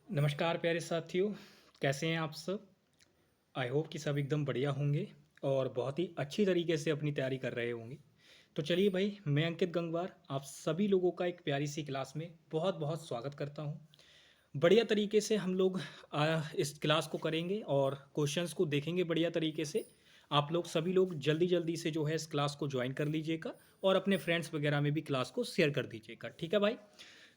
नमस्कार प्यारे साथियों, कैसे हैं आप सब? आई होप कि सब एकदम बढ़िया होंगे और बहुत ही अच्छी तरीके से अपनी तैयारी कर रहे होंगे। तो चलिए भाई, मैं अंकित गंगवार आप सभी लोगों का एक प्यारी सी क्लास में बहुत बहुत स्वागत करता हूँ। बढ़िया तरीके से हम लोग इस क्लास को करेंगे और क्वेश्चंस को देखेंगे बढ़िया तरीके से। आप लोग सभी लोग जल्दी जल्दी से जो है इस क्लास को ज्वाइन कर लीजिएगा और अपने फ्रेंड्स वगैरह में भी क्लास को शेयर कर दीजिएगा, ठीक है भाई?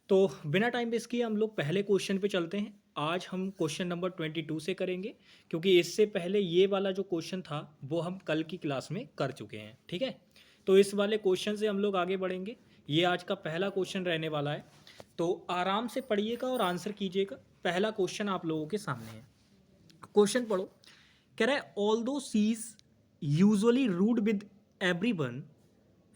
तो बिना टाइम वेस्ट किए हम लोग पहले क्वेश्चन पे चलते हैं। आज हम क्वेश्चन नंबर 22 से करेंगे, क्योंकि इससे पहले ये वाला जो क्वेश्चन था वो हम कल की क्लास में कर चुके हैं, ठीक है? तो इस वाले क्वेश्चन से हम लोग आगे बढ़ेंगे। ये आज का पहला क्वेश्चन रहने वाला है, तो आराम से पढ़िएगा और आंसर कीजिएगा। पहला क्वेश्चन आप लोगों के सामने है। क्वेश्चन पढ़ो। कह रहा है although she's usually rude with everyone.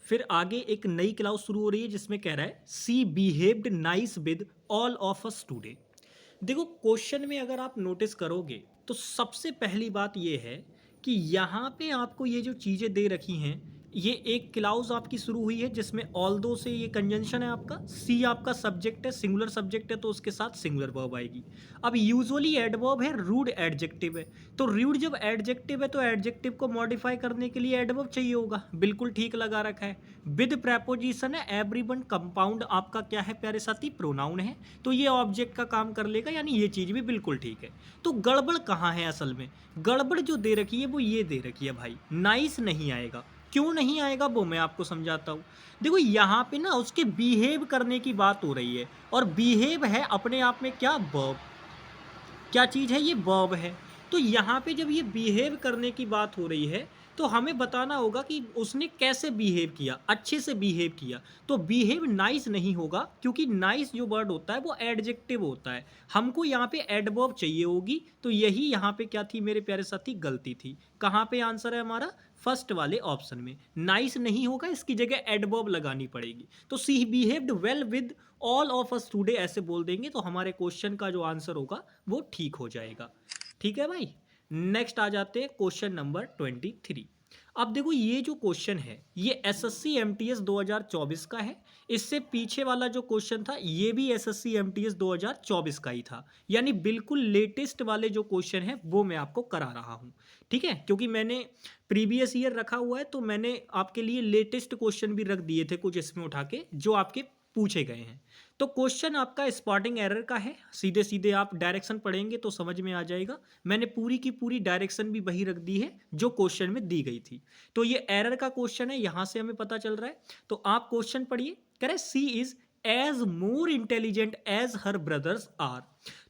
फिर आगे एक नई क्लास शुरू हो रही है जिसमें कह रहा है she behaved nice with all of us today. देखो, क्वेश्चन में अगर आप नोटिस करोगे तो सबसे पहली बात ये है कि यहाँ पे आपको ये जो चीज़ें दे रखी हैं, ये एक क्लाउज आपकी शुरू हुई है जिसमें ऑल दो से ये कंजंक्शन है आपका। सी आपका सब्जेक्ट है, सिंगुलर सब्जेक्ट है, तो उसके साथ सिंगुलर वर्ब आएगी। अब यूजुअली एडवर्ब है, रूड एडजेक्टिव है। तो रूड जब एडजेक्टिव है तो एडजेक्टिव को मॉडिफाई करने के लिए एडवर्ब चाहिए होगा। बिल्कुल ठीक लगा रखा है। विद प्रेपोजिशन है, एवरीवन कंपाउंड आपका क्या है प्यारे साथी? प्रोनाउन है। तो ये ऑब्जेक्ट का काम कर लेगा, यानी ये चीज़ भी बिल्कुल ठीक है। तो गड़बड़ कहाँ है असल में? गड़बड़ जो दे रखी है वो ये दे रखी है भाई, नाइस नहीं आएगा। क्यों नहीं आएगा वो मैं आपको समझाता हूँ। देखो, यहाँ पे ना उसके बिहेव करने की बात हो रही है, और बिहेव है अपने आप में क्या? वर्ब। क्या चीज़ है? ये वर्ब है। तो यहाँ पे जब ये बिहेव करने की बात हो रही है तो हमें बताना होगा कि उसने कैसे बिहेव किया, अच्छे से बिहेव किया। तो बिहेव नाइस नहीं होगा, क्योंकि नाइस जो वर्ड होता है वो एडजेक्टिव होता है। हमको यहाँ पे एडवर्ब चाहिए होगी, तो यही यहाँ पे क्या थी मेरे प्यारे साथी? गलती थी। कहाँ पे आंसर है हमारा? फर्स्ट वाले ऑप्शन में। नाइस नहीं होगा, इसकी जगह एडवर्ब लगानी पड़ेगी। तो she behaved well with all of us today ऐसे बोल देंगे तो हमारे क्वेश्चन का जो आंसर होगा वो ठीक हो जाएगा। ठीक है भाई, नेक्स्ट आ जाते हैं क्वेश्चन नंबर 23। अब देखो, ये जो क्वेश्चन है ये एसएससी एमटीएस 2024 का है। इससे पीछे वाला जो क्वेश्चन था ये भी एसएससी एमटीएस 2024 का ही था, यानी बिल्कुल लेटेस्ट वाले जो क्वेश्चन है वो मैं आपको करा रहा हूँ। ठीक है, क्योंकि मैंने प्रीवियस ईयर रखा हुआ है तो मैंने आपके लिए लेटेस्ट क्वेश्चन भी रख दिए थे कुछ इसमें उठा के, जो आपके पूछे गए हैं। तो क्वेश्चन आपका स्पॉटिंग एरर का है। सीधे सीधे आप डायरेक्शन पढ़ेंगे तो समझ में आ जाएगा। मैंने पूरी की पूरी डायरेक्शन भी वही रख दी है जो क्वेश्चन में दी गई थी। तो ये एरर का क्वेश्चन है, यहां से हमें पता चल रहा है। तो आप क्वेश्चन पढ़िए। कह रहा है she is as more intelligent as her brothers are.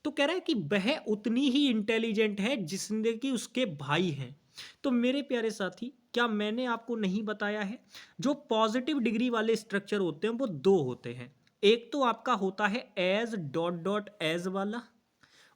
तो कह रहा है कि वह उतनी ही इंटेलिजेंट है जिसने कि उसके भाई हैं। तो मेरे प्यारे साथी, क्या मैंने आपको नहीं बताया है? जो पॉजिटिव डिग्री वाले स्ट्रक्चर होते हैं वो दो होते हैं। एक तो आपका होता है एज डॉट डॉट एज वाला,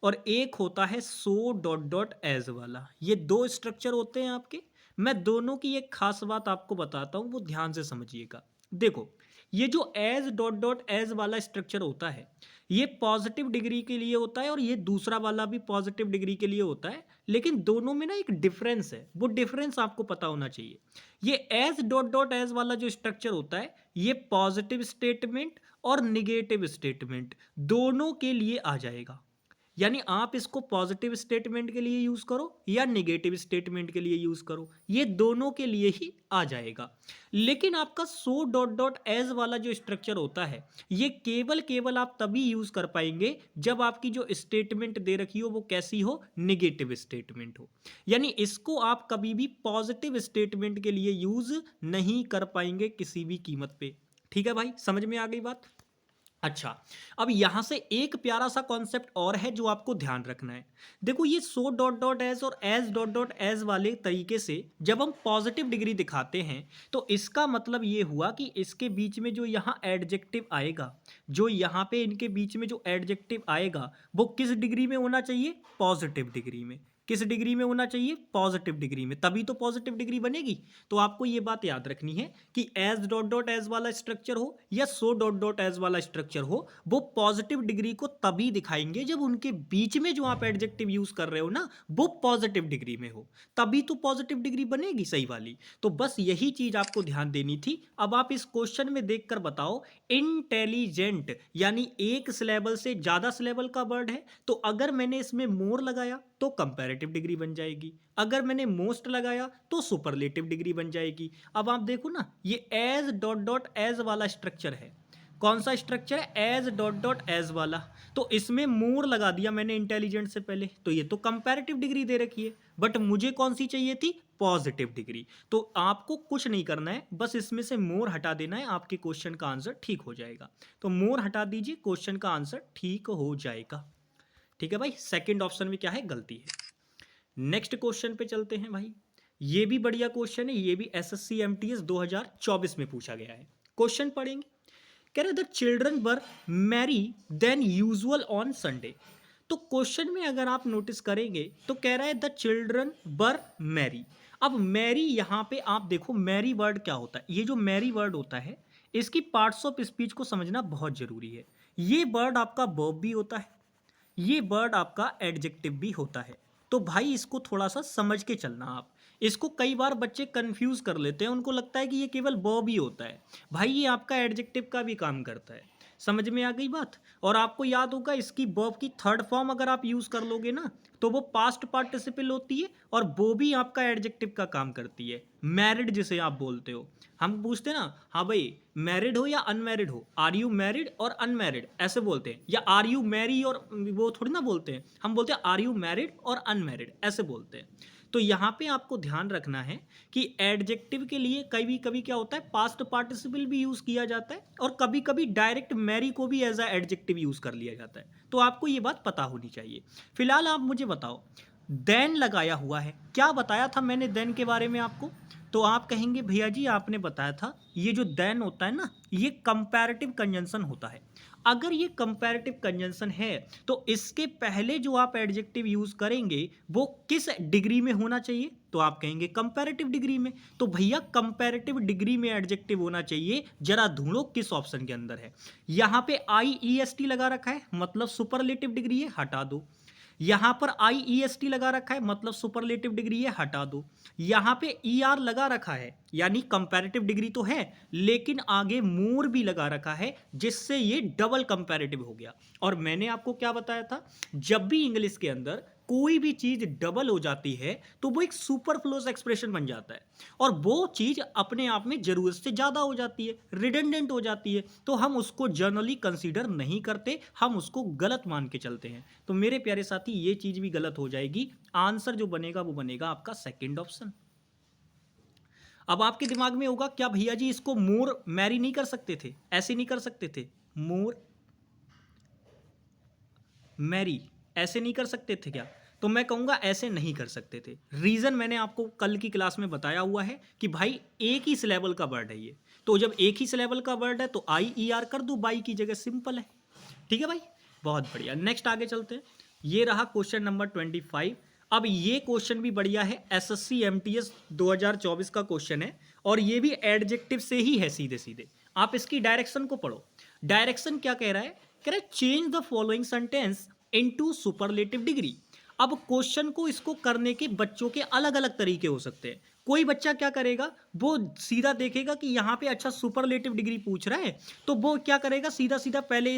और एक होता है सो डॉट डॉट एज वाला। ये दो स्ट्रक्चर होते हैं आपके। मैं दोनों की एक खास बात आपको बताता हूं, वो ध्यान से समझिएगा। देखो, ये जो एज डॉट डॉट एज वाला स्ट्रक्चर होता है ये पॉजिटिव डिग्री के लिए होता है, और ये दूसरा वाला भी पॉजिटिव डिग्री के लिए होता है। लेकिन दोनों में ना एक डिफरेंस है, वो डिफरेंस आपको पता होना चाहिए। ये एज डॉट डॉट एज वाला जो स्ट्रक्चर होता है ये पॉजिटिव स्टेटमेंट और निगेटिव स्टेटमेंट दोनों के लिए आ जाएगा। यानी आप इसको पॉजिटिव स्टेटमेंट के लिए यूज करो या नेगेटिव स्टेटमेंट के लिए यूज करो, ये दोनों के लिए ही आ जाएगा। लेकिन आपका सो डॉट डॉट एज वाला जो स्ट्रक्चर होता है ये केवल केवल आप तभी यूज कर पाएंगे जब आपकी जो स्टेटमेंट दे रखी हो वो कैसी हो? नेगेटिव स्टेटमेंट हो। यानी इसको आप कभी भी पॉजिटिव स्टेटमेंट के लिए यूज नहीं कर पाएंगे किसी भी कीमत पे। ठीक है भाई, समझ में आ गई बात? अच्छा, अब यहां से एक प्यारा सा कॉन्सेप्ट और है जो आपको ध्यान रखना है। देखो, ये सो डॉट डॉट एज और एज डॉट डॉट एज वाले तरीके से जब हम पॉजिटिव डिग्री दिखाते हैं तो इसका मतलब ये हुआ कि इसके बीच में जो यहाँ एडजेक्टिव आएगा, जो यहाँ पे इनके बीच में जो एडजेक्टिव आएगा वो किस डिग्री में होना चाहिए? पॉजिटिव डिग्री में। किस डिग्री में होना चाहिए? पॉजिटिव डिग्री में, तभी तो पॉजिटिव डिग्री बनेगी। तो आपको ये बात याद रखनी है कि एज डॉट डॉट एज वाला स्ट्रक्चर हो या सो डॉट डॉट एज वाला स्ट्रक्चर हो, वो पॉजिटिव डिग्री को तभी दिखाएंगे जब उनके बीच में जो आप एडजेक्टिव यूज कर रहे हो ना, वो पॉजिटिव डिग्री में हो, तभी तो पॉजिटिव डिग्री बनेगी सही वाली। तो बस यही चीज आपको ध्यान देनी थी। अब आप इस क्वेश्चन में देखकर बताओ, इंटेलिजेंट यानी एक सिलेबल से ज्यादा सिलेबल का वर्ड है, तो अगर मैंने इसमें मोर लगाया तो कंपैरेटिव डिग्री बन जाएगी, अगर मैंने मोस्ट लगाया तो सुपरलेटिव डिग्री बन जाएगी। अब आप देखो ना, ये एज डॉट डॉट एज वाला स्ट्रक्चर है। कौन सा स्ट्रक्चर है? एज डॉट डॉट एज वाला। तो इसमें मोर लगा दिया मैंने इंटेलिजेंट से पहले, तो ये तो कंपैरेटिव डिग्री दे रखी है, बट मुझे कौन सी चाहिए थी? Positive degree. तो आपको कुछ नहीं करना है, बस इसमें से मोर हटा देना है, आपके क्वेश्चन का आंसर ठीक हो जाएगा। तो मोर हटा दीजिए, क्वेश्चन का आंसर ठीक हो जाएगा। ठीक है भाई, सेकंड ऑप्शन में क्या है? गलती है। नेक्स्ट क्वेश्चन पे चलते हैं भाई। ये भी बढ़िया क्वेश्चन है, ये भी एसएससी एमटीएस 2024 में पूछा गया है। क्वेश्चन पढ़ेंगे। कह रहे the children were merry than usual on Sunday. तो क्वेश्चन में अगर आप नोटिस करेंगे तो कह रहा है द चिल्ड्रन वर मैरी। अब मैरी यहाँ पे आप देखो, मैरी वर्ड क्या होता है? ये जो मैरी वर्ड होता है, इसकी पार्ट्स ऑफ स्पीच को समझना बहुत जरूरी है। ये वर्ड आपका वर्ब भी होता है, ये वर्ड आपका एडजेक्टिव भी होता है। तो भाई इसको थोड़ा सा समझ के चलना आप। इसको कई बार बच्चे कंफ्यूज कर लेते हैं, उनको लगता है कि ये केवल वर्ब ही होता है। भाई ये आपका एडजेक्टिव का भी काम करता है। समझ में आ गई बात? और आपको याद होगा, इसकी वर्ब की थर्ड फॉर्म अगर आप यूज कर लोगे ना, तो वो पास्ट पार्टिसिपल होती है और वो भी आपका एडजेक्टिव का काम करती है। मैरिड जिसे आप बोलते हो, हम पूछते ना, हाँ भाई मैरिड हो या अनमैरिड हो, आर यू मैरिड और अनमैरिड ऐसे बोलते हैं, या आर यू मैरी, और वो थोड़ी ना बोलते हैं, हम बोलते हैं आर यू मैरिड और अनमैरिड ऐसे बोलते हैं। तो यहाँ पे आपको ध्यान रखना है कि एडजेक्टिव के लिए कभी कभी क्या होता है, पास्ट पार्टिसिपल भी यूज किया जाता है, और कभी कभी डायरेक्ट मैरी को भी एज अ एडजेक्टिव यूज कर लिया जाता है। तो आपको ये बात पता होनी चाहिए। फिलहाल आप मुझे बताओ, देन लगाया हुआ है, क्या बताया था मैंने देन के बारे में आपको? तो आप कहेंगे भैया जी आपने बताया था ये जो देन होता है ना, ये कंपैरेटिव कंजंक्शन होता है। अगर ये कंपैरेटिव कंजंक्शन है तो इसके पहले जो आप एडजेक्टिव यूज करेंगे वो किस डिग्री में होना चाहिए? तो आप कहेंगे कंपैरेटिव डिग्री में। तो भैया कंपैरेटिव डिग्री में एडजेक्टिव होना चाहिए, जरा ढूंढो किस ऑप्शन के अंदर है। यहां पे IEST लगा रखा है, मतलब सुपरलेटिव डिग्री है, हटा दो। यहां पर IEST लगा रखा है, मतलब सुपरलेटिव डिग्री है, हटा दो। यहां पे ER लगा रखा है, यानी कंपैरेटिव डिग्री तो है, लेकिन आगे मोर भी लगा रखा है, जिससे ये डबल कंपैरेटिव हो गया। और मैंने आपको क्या बताया था, जब भी इंग्लिश के अंदर कोई भी चीज डबल हो जाती है तो वो एक सुपरफ्लुअस एक्सप्रेशन बन जाता है, और वो चीज अपने आप में जरूरत से ज्यादा हो जाती है, रिडंडेंट हो जाती है, तो हम उसको जनरली कंसीडर नहीं करते, हम उसको गलत मान के चलते हैं। तो मेरे प्यारे साथी ये चीज भी गलत हो जाएगी। आंसर जो बनेगा वो बनेगा आपका सेकंड ऑप्शन। अब आपके दिमाग में होगा, क्या भैया जी इसको मोर मैरी नहीं कर सकते थे, ऐसे नहीं कर सकते थे, मोर मैरी ऐसे नहीं कर सकते थे क्या? तो मैं कहूंगा ऐसे नहीं कर सकते थे। रीजन मैंने आपको कल की क्लास में बताया हुआ है कि भाई एक ही सिलेबल का वर्ड है ये, तो जब एक ही सिलेबल का वर्ड है तो IER कर दो बाई की जगह, सिंपल है। ठीक है भाई, बहुत बढ़िया। नेक्स्ट आगे चलते हैं। ये रहा क्वेश्चन नंबर 25। अब ये क्वेश्चन भी बढ़िया है, SSC MTS 2024 का क्वेश्चन है, और ये भी एडजेक्टिव से ही है सीधे सीधे। आप इसकी डायरेक्शन को पढ़ो। डायरेक्शन क्या कह रहा है? कह रहा है change the following sentence into superlative degree. अब क्वेश्चन को इसको करने के बच्चों के अलग अलग तरीके हो सकते हैं। कोई बच्चा क्या करेगा, वो सीधा देखेगा कि यहाँ पे अच्छा सुपरलेटिव डिग्री पूछ रहा है, तो वो क्या करेगा, सीधा सीधा पहले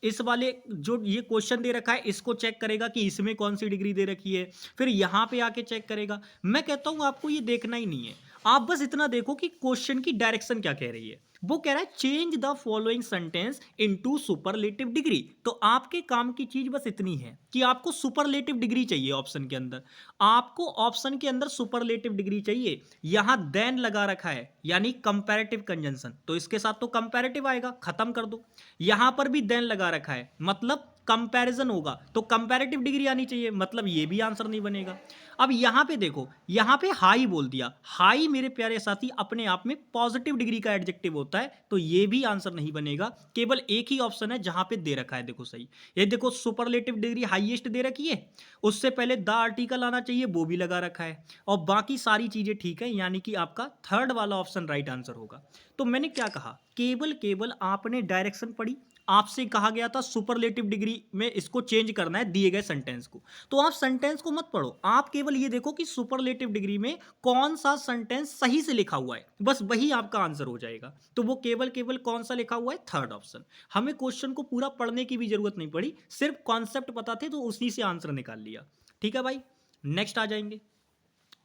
इस वाले जो ये क्वेश्चन दे रखा है इसको चेक करेगा कि इसमें कौन सी डिग्री दे रखी है, फिर यहाँ पे आके चेक करेगा। मैं कहता हूँ आपको ये देखना ही नहीं है, आप बस इतना देखो कि क्वेश्चन की डायरेक्शन क्या कह रही है। वो कह रहा है change the following sentence into superlative degree. तो आपके काम की चीज बस इतनी है कि आपको सुपरलेटिव डिग्री चाहिए ऑप्शन के अंदर, आपको ऑप्शन के अंदर सुपरलेटिव डिग्री चाहिए। यहां देन लगा रखा है यानी कंपैरेटिव कंजंक्शन, तो इसके साथ तो कंपैरेटिव आएगा, खत्म कर दो। यहां पर भी देन लगा रखा है, मतलब कंपैरिजन होगा तो कंपैरेटिव डिग्री आनी चाहिए, मतलब ये भी आंसर नहीं बनेगा। अब यहाँ पे देखो, यहाँ पे हाई बोल दिया, हाई मेरे प्यारे साथी अपने आप में पॉजिटिव डिग्री का एडजेक्टिव होता है, तो ये भी आंसर नहीं बनेगा। केवल एक ही ऑप्शन है जहां पे दे रखा है, देखो सही, ये देखो सुपरलेटिव डिग्री हाईएस्ट दे रखी है, उससे पहले द आर्टिकल आना चाहिए, वो भी लगा रखा है, और बाकी सारी चीजें ठीक है, यानी कि आपका थर्ड वाला ऑप्शन राइट आंसर होगा। तो मैंने क्या कहा, केवल केवल आपने डायरेक्शन पढ़ी, आपसे कहा गया था सुपरलेटिव डिग्री में इसको चेंज करना है दिए गए सेंटेंस को, तो आप सेंटेंस को मत पढ़ो, आप केवल ये देखो कि सुपरलेटिव डिग्री में कौन सा सेंटेंस सही से लिखा हुआ है, बस वही आपका आंसर हो जाएगा। तो वो केवल केवल कौन सा लिखा हुआ है, थर्ड ऑप्शन। हमें क्वेश्चन को पूरा पढ़ने की भी जरूरत नहीं पड़ी, सिर्फ कॉन्सेप्ट पता थे तो उसी से आंसर निकाल लिया। ठीक है भाई, नेक्स्ट आ जाएंगे।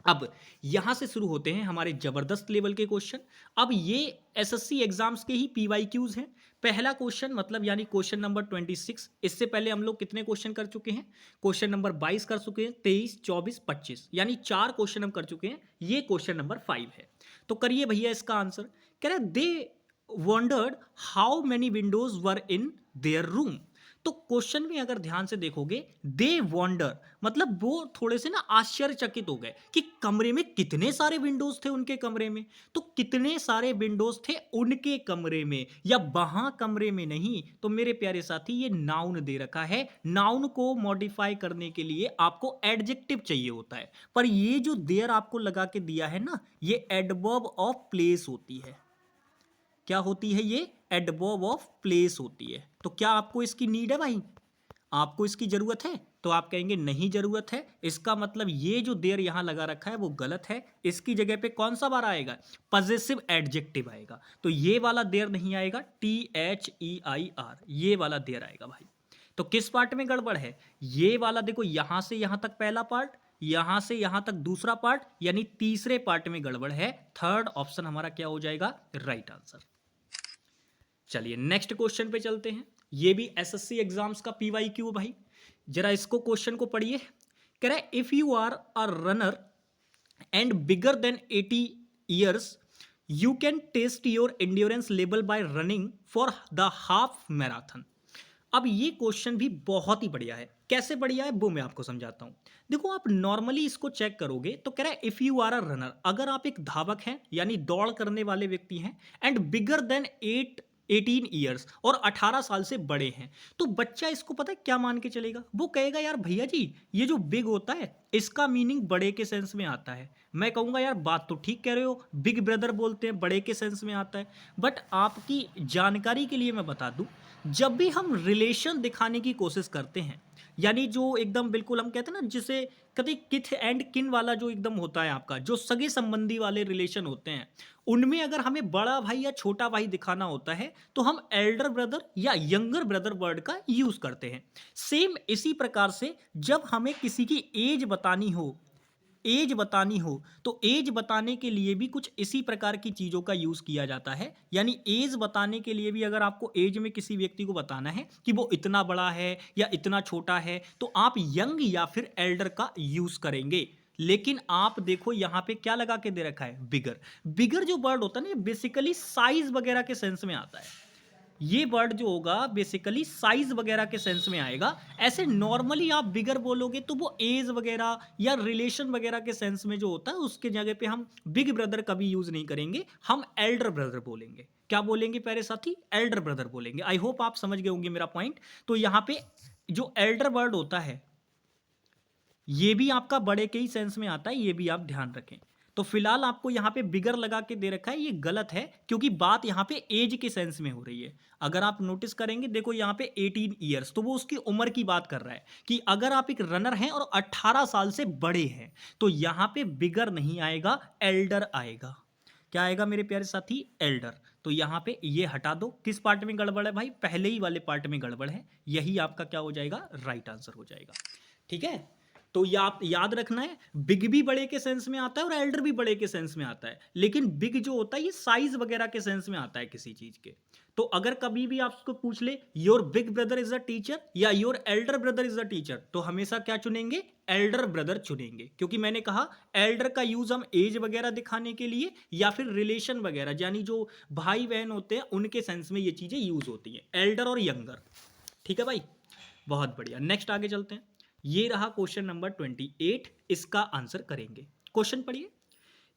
अब यहां से शुरू होते हैं हमारे जबरदस्त लेवल के क्वेश्चन। अब ये एसएससी एग्जाम्स के ही पीवाईक्यूज हैं। पहला क्वेश्चन मतलब यानी क्वेश्चन नंबर 26, इससे पहले हम लोग कितने क्वेश्चन कर चुके हैं, क्वेश्चन नंबर 22 कर चुके हैं, 23, 24, 25, यानी 4 क्वेश्चन हम कर चुके हैं, ये क्वेश्चन नंबर 5 है। तो करिए भैया इसका आंसर। कह रहे they wondered how many windows were in their room. तो क्वेश्चन में अगर ध्यान से देखोगे, दे वॉन्डर मतलब वो थोड़े से ना आश्चर्यचकित हो गए कि कमरे में कितने सारे विंडोज थे उनके कमरे में। तो कितने सारे विंडोज थे उनके कमरे में या वहां कमरे में नहीं, तो मेरे प्यारे साथी ये नाउन दे रखा है। नाउन को मॉडिफाई करने के लिए आपको एडजेक्टिव चाहिए होता है, पर ये जो देयर आपको लगा के दिया है ना, ये एडवर्ब ऑफ प्लेस होती है। क्या होती है ये, एडवर्ब ऑफ प्लेस होती है। तो क्या आपको इसकी नीड है भाई, आपको इसकी जरूरत है? तो आप कहेंगे नहीं जरूरत है, इसका मतलब ये जो देयर यहां लगा रखा है वो गलत है, इसकी जगह पे कौन सा बार आएगा, पजेसिव एडजेक्टिव आएगा। तो ये वाला देयर नहीं आएगा, THEIR, ये वाला देयर आएगा भाई। तो किस पार्ट में गड़बड़ है, ये वाला देखो, यहां से यहां तक पहला पार्ट, यहां से यहां तक दूसरा पार्ट, यानी तीसरे पार्ट में गड़बड़ है। थर्ड ऑप्शन हमारा क्या हो जाएगा, राइट आंसर। चलिए नेक्स्ट क्वेश्चन पे चलते हैं। ये भी एसएससी एग्जाम्स का पीवाईक्यू भाई, जरा इसको क्वेश्चन को पढ़िए। कह रहा है if you are a runner and bigger than 80 years you can test your endurance level by running for the half marathon. अब ये क्वेश्चन भी बहुत ही बढ़िया है। कैसे बढ़िया है वो मैं आपको समझाता हूं। देखो आप नॉर्मली इसको चेक करोगे तो कह रहा है if you are a runner, अगर आप एक धावक हैं यानी दौड़ करने वाले व्यक्ति हैं, एंड बिगर देन 18 ईयर्स और 18 साल से बड़े हैं, तो बच्चा इसको पता है क्या मान के चलेगा, वो कहेगा यार भैया जी ये जो बिग होता है इसका मीनिंग बड़े के सेंस में आता है। मैं कहूंगा यार बात तो ठीक कह रहे हो, बिग ब्रदर बोलते हैं बड़े के सेंस में आता है, बट आपकी जानकारी के लिए मैं बता दूं, जब भी हम रिलेशन दिखाने की कोशिश करते हैं, यानी जो एकदम बिल्कुल हम कहते हैं ना जिसे कभी किथ एंड किन वाला जो एकदम होता है आपका, जो सगे संबंधी वाले रिलेशन होते हैं, उनमें अगर हमें बड़ा भाई या छोटा भाई दिखाना होता है तो हम एल्डर ब्रदर या यंगर ब्रदर वर्ड का यूज करते हैं। सेम इसी प्रकार से जब हमें किसी की एज बतानी हो, एज बतानी हो तो एज बताने के लिए भी कुछ इसी प्रकार की चीजों का यूज किया जाता है। यानी एज बताने के लिए भी अगर आपको एज में किसी व्यक्ति को बताना है कि वो इतना बड़ा है या इतना छोटा है, तो आप यंग या फिर एल्डर का यूज करेंगे। लेकिन आप देखो यहां पे क्या लगा के दे रखा है, बिगर। बिगर जो वर्ड होता है ना, ये बेसिकली साइज वगैरह के सेंस में आता है। ये वर्ड जो होगा बेसिकली साइज वगैरह के सेंस में आएगा। ऐसे नॉर्मली आप बिगर बोलोगे तो वो एज वगैरह या रिलेशन वगैरह के सेंस में जो होता है उसके जगह पे हम बिग ब्रदर कभी यूज नहीं करेंगे, हम एल्डर ब्रदर बोलेंगे। क्या बोलेंगे प्यारे साथी, एल्डर ब्रदर बोलेंगे। आई होप आप समझ गए होंगे मेरा पॉइंट। तो यहाँ पे जो एल्डर वर्ड होता है ये भी आपका बड़े के ही सेंस में आता है, ये भी आप ध्यान रखें। तो फिलहाल आपको यहाँ पे बिगर लगा के दे रखा है, ये गलत है क्योंकि बात यहाँ पे एज के सेंस में हो रही है। अगर आप नोटिस करेंगे देखो यहाँ पे 18 ईयर्स, तो वो उसकी उम्र की बात कर रहा है कि अगर आप एक रनर हैं और 18 साल से बड़े हैं, तो यहाँ पे बिगर नहीं आएगा, एल्डर आएगा। क्या आएगा मेरे प्यारे साथी, एल्डर। तो यहाँ पे ये हटा दो। किस पार्ट में गड़बड़ है भाई, पहले ही वाले पार्ट में गड़बड़ है, यही आपका क्या हो जाएगा, राइट आंसर हो जाएगा। ठीक है, तो याद रखना है, बिग भी बड़े के सेंस में आता है और एल्डर भी बड़े के सेंस में आता है, लेकिन बिग जो होता है ये साइज वगैरह के सेंस में आता है किसी चीज के। तो अगर कभी भी आपको पूछ ले your big brother is a teacher या your elder brother is a teacher, तो हमेशा क्या चुनेंगे, एल्डर ब्रदर चुनेंगे, क्योंकि मैंने कहा एल्डर का यूज हम एज वगैरह दिखाने के लिए या फिर रिलेशन वगैरह यानी जो भाई बहन होते हैं उनके सेंस में ये चीजें यूज होती हैं, एल्डर और यंगर। ठीक है भाई, बहुत बढ़िया, नेक्स्ट आगे चलते हैं। ये रहा क्वेश्चन नंबर 28, इसका आंसर करेंगे। क्वेश्चन पढ़िए।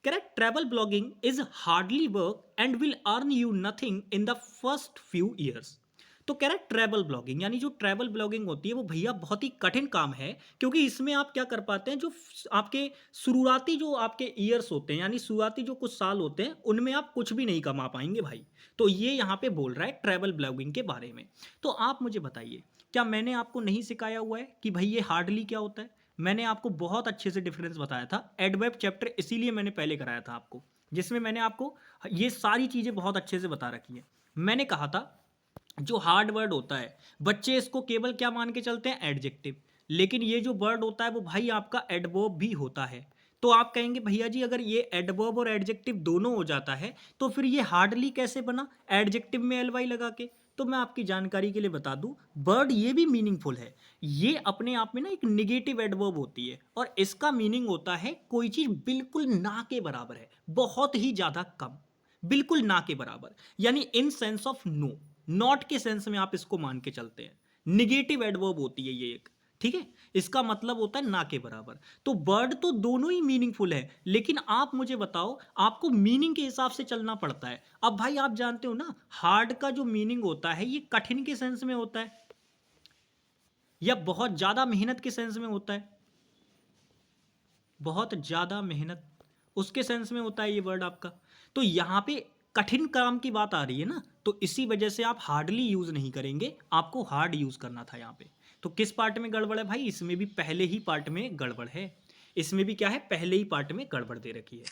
Correct, travel blogging is hardly work and will earn you nothing in the first few years. तो कह रहा है ट्रैवल ब्लॉगिंग, यानी जो ट्रैवल ब्लॉगिंग होती है वो भैया बहुत ही कठिन काम है, क्योंकि इसमें आप क्या कर पाते हैं, जो आपके शुरुआती जो आपके ईयर्स होते हैं, यानी शुरुआती जो कुछ साल होते हैं, उनमें आप कुछ भी नहीं कमा पाएंगे भाई। तो ये यहाँ पे बोल रहा है ट्रैवल ब्लॉगिंग के बारे में। तो आप मुझे बताइए, क्या मैंने आपको नहीं सिखाया हुआ है कि भाई ये हार्डली क्या होता है? मैंने आपको बहुत अच्छे से डिफरेंस बताया था, एडवेब चैप्टर इसीलिए मैंने पहले कराया था आपको, जिसमें मैंने आपको ये सारी चीज़ें बहुत अच्छे से बता रखी है। मैंने कहा था जो हार्ड वर्ड होता है, बच्चे इसको केवल क्या मान के चलते हैं, एडजेक्टिव, लेकिन ये जो वर्ड होता है वो भाई आपका एडवर्ब भी होता है। तो आप कहेंगे भैया जी अगर ये एडवर्ब और एडजेक्टिव दोनों हो जाता है तो फिर ये हार्डली कैसे बना, एडजेक्टिव में एल वाई लगा के? तो मैं आपकी जानकारी के लिए बता दूं, वर्ड ये भी मीनिंगफुल है। ये अपने आप में ना एक निगेटिव एडवर्ब होती है, और इसका मीनिंग होता है कोई चीज बिल्कुल ना के बराबर है, बहुत ही ज्यादा कम, बिल्कुल ना के बराबर, यानी in sense of no, not के सेंस में आप इसको मान के चलते हैं। निगेटिव एडवर्ब होती है ये एक, ठीक है, इसका मतलब होता है ना के बराबर। तो वर्ड तो दोनों ही मीनिंगफुल है, लेकिन आप मुझे बताओ, आपको मीनिंग के हिसाब से चलना पड़ता है। अब भाई आप जानते हो ना, हार्ड का जो मीनिंग होता है ये कठिन के सेंस में होता है या बहुत ज्यादा मेहनत के सेंस में होता है, बहुत ज्यादा मेहनत उसके सेंस में होता है ये वर्ड आपका। तो यहां पे कठिन काम की बात आ रही है ना, तो इसी वजह से आप हार्डली यूज नहीं करेंगे, आपको हार्ड यूज करना था यहां पे। तो किस पार्ट में गड़बड़ है भाई? इसमें भी पहले ही पार्ट में गड़बड़ है, इसमें भी क्या है, पहले ही पार्ट में गड़बड़ दे रखी है।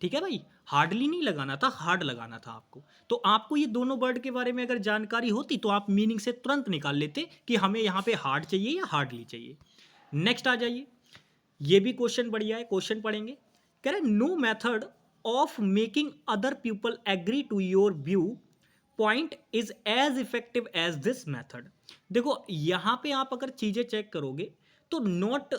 ठीक है भाई, हार्डली नहीं लगाना था, हार्ड लगाना था आपको। तो आपको ये दोनों वर्ड के बारे में अगर जानकारी होती तो आप मीनिंग से तुरंत निकाल लेते कि हमें यहाँ पे हार्ड चाहिए या हार्डली चाहिए। नेक्स्ट आ जाइए, ये भी क्वेश्चन बढ़िया है, क्वेश्चन पढ़ेंगे। कह रहे no method of making other people agree to your view point is as effective as this method. देखो यहां पे आप अगर चीजें चेक करोगे तो नॉट,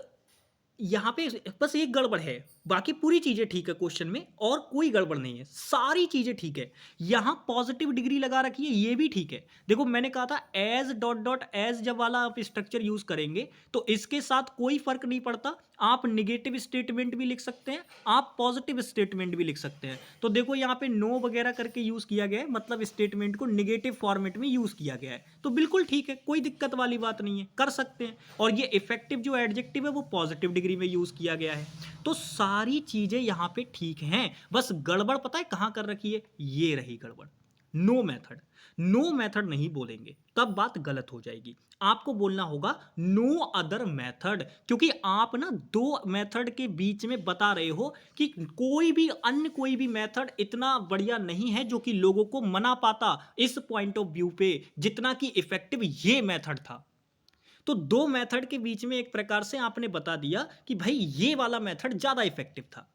यहाँ पे बस एक गड़बड़ है, बाकी पूरी चीजें ठीक है क्वेश्चन में, और कोई गड़बड़ नहीं है, सारी चीजें ठीक है। यहां पॉजिटिव डिग्री लगा रखी है, ये भी ठीक है। देखो मैंने कहा था एज डॉट डॉट एज जब वाला आप स्ट्रक्चर यूज करेंगे तो इसके साथ कोई फर्क नहीं पड़ता, आप निगेटिव स्टेटमेंट भी लिख सकते हैं, आप पॉजिटिव स्टेटमेंट भी लिख सकते हैं। तो देखो यहाँ पे नो वगैरह करके यूज किया गया है, मतलब स्टेटमेंट को निगेटिव फॉर्मेट में यूज किया गया है, तो बिल्कुल ठीक है, कोई दिक्कत वाली बात नहीं है, कर सकते हैं। और ये इफेक्टिव जो एडजेक्टिव है वो पॉजिटिव डिग्री में यूज किया गया है। तो सारी चीजें यहां पे ठीक हैं, बस गड़बड़ पता है कहां कर रखी है, ये रही गड़बड़। नो मेथड, नो मेथड नहीं बोलेंगे, तब बात गलत हो जाएगी। आपको बोलना होगा नो अदर मेथड, क्योंकि आप ना दो मेथड के बीच में बता रहे हो कि कोई भी अन्य कोई भी मेथड इतना बढ़िया नहीं है जो कि लोगों को मना पाता इस पॉइंट ऑफ व्यू पे, जितना कि इफेक्टिव ये मेथड था। तो दो मेथड के बीच में एक प्रकार से आपने बता दिया कि भाई ये वाला मेथड ज्यादा इफेक्टिव था,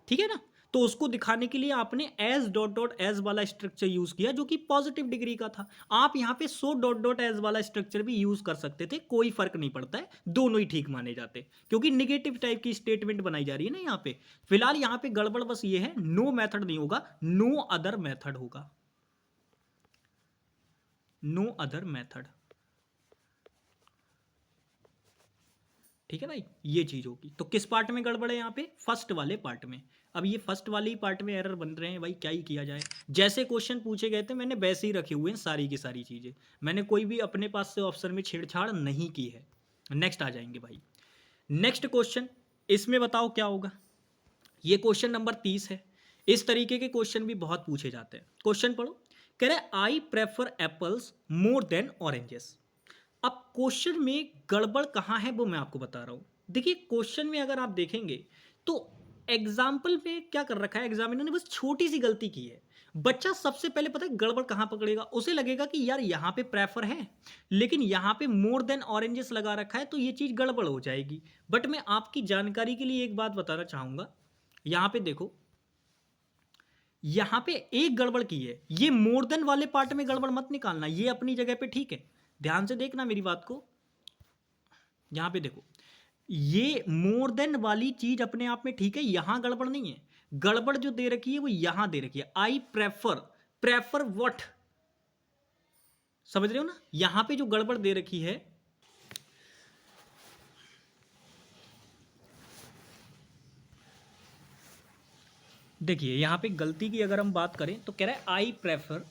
ठीक है ना। तो उसको दिखाने के लिए आपने एज डॉट डॉट एज वाला स्ट्रक्चर यूज किया जो कि पॉजिटिव डिग्री का था। आप यहां पे सो डॉट डॉट एज वाला स्ट्रक्चर भी यूज कर सकते थे, कोई फर्क नहीं पड़ता है, दोनों ही ठीक माने जाते, क्योंकि निगेटिव टाइप की स्टेटमेंट बनाई जा रही है ना यहाँ पे। फिलहाल यहाँ पे गड़बड़ बस ये है, नो मेथड नहीं होगा, नो अदर मेथड होगा, नो अदर मेथड। ठीक है भाई, ये चीज होगी। तो किस पार्ट में गड़बड़ है यहाँ पे, फर्स्ट वाले पार्ट में। अब ये फर्स्ट वाले ही पार्ट में एरर बन रहे हैं भाई, क्या ही किया जाए। जैसे क्वेश्चन पूछे गए थे मैंने वैसे ही रखे हुए हैं सारी की सारी चीजें, मैंने कोई भी अपने पास से ऑप्शन में छेड़छाड़ नहीं की है। नेक्स्ट आ जाएंगे भाई, नेक्स्ट क्वेश्चन, इसमें बताओ क्या होगा। ये क्वेश्चन नंबर 30 है। इस तरीके के क्वेश्चन भी बहुत पूछे जाते हैं। क्वेश्चन पढ़ो, कह रहे I prefer apples more than oranges. अब क्वेश्चन में गड़बड़ कहां है वो मैं आपको बता रहा हूं। देखिए क्वेश्चन में अगर आप देखेंगे तो एग्जाम्पल में क्या कर रखा है, एग्जामिनर ने बस छोटी सी गलती की है। बच्चा सबसे पहले पता है गड़बड़ कहां पकड़ेगा, उसे लगेगा कि यार यहां पे प्रेफर है, लेकिन यहां पे मोर देन ऑरेंजेस लगा रखा है, तो ये चीज गड़बड़ हो जाएगी। बट मैं आपकी जानकारी के लिए एक बात बताना चाहूंगा, यहां पे देखो, यहां पे एक गड़बड़ की है, ये मोर देन वाले पार्ट में गड़बड़ मत निकालना, ये अपनी जगह पे ठीक है। ध्यान से देखना मेरी बात को, यहां पे देखो, ये मोर देन वाली चीज अपने आप में ठीक है, यहां गड़बड़ नहीं है। गड़बड़ जो दे रखी है वो यहां दे रखी है, आई प्रेफर, प्रेफर व्हाट, समझ रहे हो ना। यहां पे जो गड़बड़ दे रखी है देखिए यहाँ पे गलती की अगर हम बात करें तो कह रहा है I prefer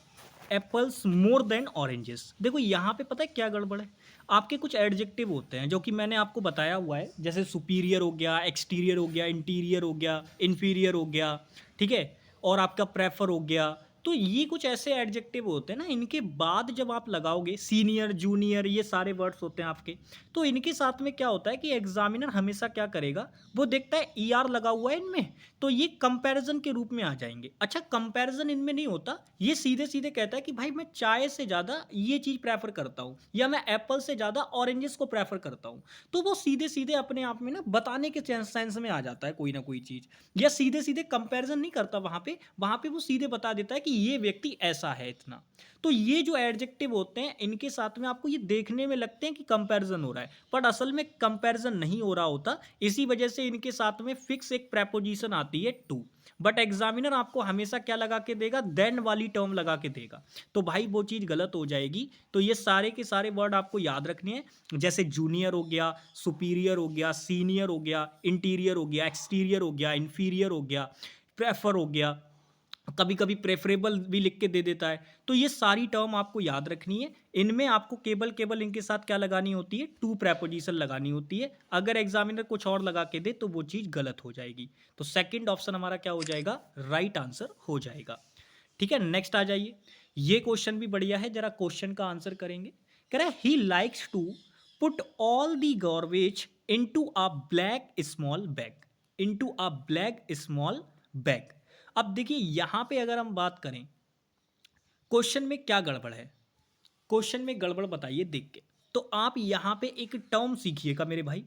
apples more than oranges. देखो यहाँ पे पता है क्या गड़बड़ है, आपके कुछ एडजेक्टिव होते हैं जो कि मैंने आपको बताया हुआ है, जैसे सुपीरियर हो गया, एक्सटीरियर हो गया, इंटीरियर हो गया, इन्फीरियर हो गया, ठीक है, और आपका प्रेफर हो गया। तो ये कुछ ऐसे एडजेक्टिव होते हैं ना, इनके बाद जब आप लगाओगे सीनियर जूनियर ये सारे वर्ड्स होते हैं आपके, तो इनके साथ में क्या होता है कि एग्जामिनर हमेशा क्या करेगा, वो देखता है ई आर लगा हुआ है इनमें, तो ये कंपैरिजन के रूप में आ जाएंगे। अच्छा कंपैरिजन इनमें नहीं होता, ये सीधे सीधे कहता है कि भाई मैं चाय से ज़्यादा ये चीज़ प्रेफर करता हूँ, या मैं एप्पल से ज़्यादा ऑरेंजेस को प्रेफर करता हूँ। तो वो सीधे सीधे अपने आप में ना बताने के सेंस में आ जाता है कोई ना कोई चीज़, या सीधे सीधे कंपैरिजन नहीं करता वहाँ पे वो सीधे बता देता है कि ये व्यक्ति ऐसा है इतना। तो ये जो एडजेक्टिव होते हैं इनके साथ में आपको ये देखने में लगते हैं कि कंपैरिजन हो रहा है, बट असल में कंपैरिजन नहीं हो रहा होता। इसी वजह से इनके साथ में फिक्स एक प्रेपोजिशन आती है टू, बट एग्जामिनर आपको हमेशा क्या लगा के देगा, देन वाली टर्म लगा के देगा, तो भाई वो चीज़ गलत हो जाएगी। तो ये सारे के सारे वर्ड आपको याद रखने हैं, जैसे जूनियर हो गया, सुपीरियर हो गया, सीनियर हो गया, इंटीरियर हो गया, एक्सटीरियर हो गया, इन्फीरियर हो गया, प्रेफर हो गया, कभी कभी प्रेफरेबल भी लिख के दे देता है। तो ये सारी टर्म आपको याद रखनी है, इनमें आपको केवल केवल इनके साथ क्या लगानी होती है, टू प्रेपोजिशन लगानी होती है। अगर एग्जामिनर कुछ और लगा के दे तो वो चीज़ गलत हो जाएगी। तो सेकंड ऑप्शन हमारा क्या हो जाएगा, राइट आंसर हो जाएगा। ठीक है, नेक्स्ट आ जाइए। ये क्वेश्चन भी बढ़िया है, जरा क्वेश्चन का आंसर करेंगे। कह रहा है he likes to put all the garbage into a black small bag, into a black small bag. अब देखिए यहां पे अगर हम बात करें क्वेश्चन में क्या गड़बड़ है, क्वेश्चन में गड़बड़ बताइए देख के। तो आप यहां पे एक टर्म सीखिएगा मेरे भाई।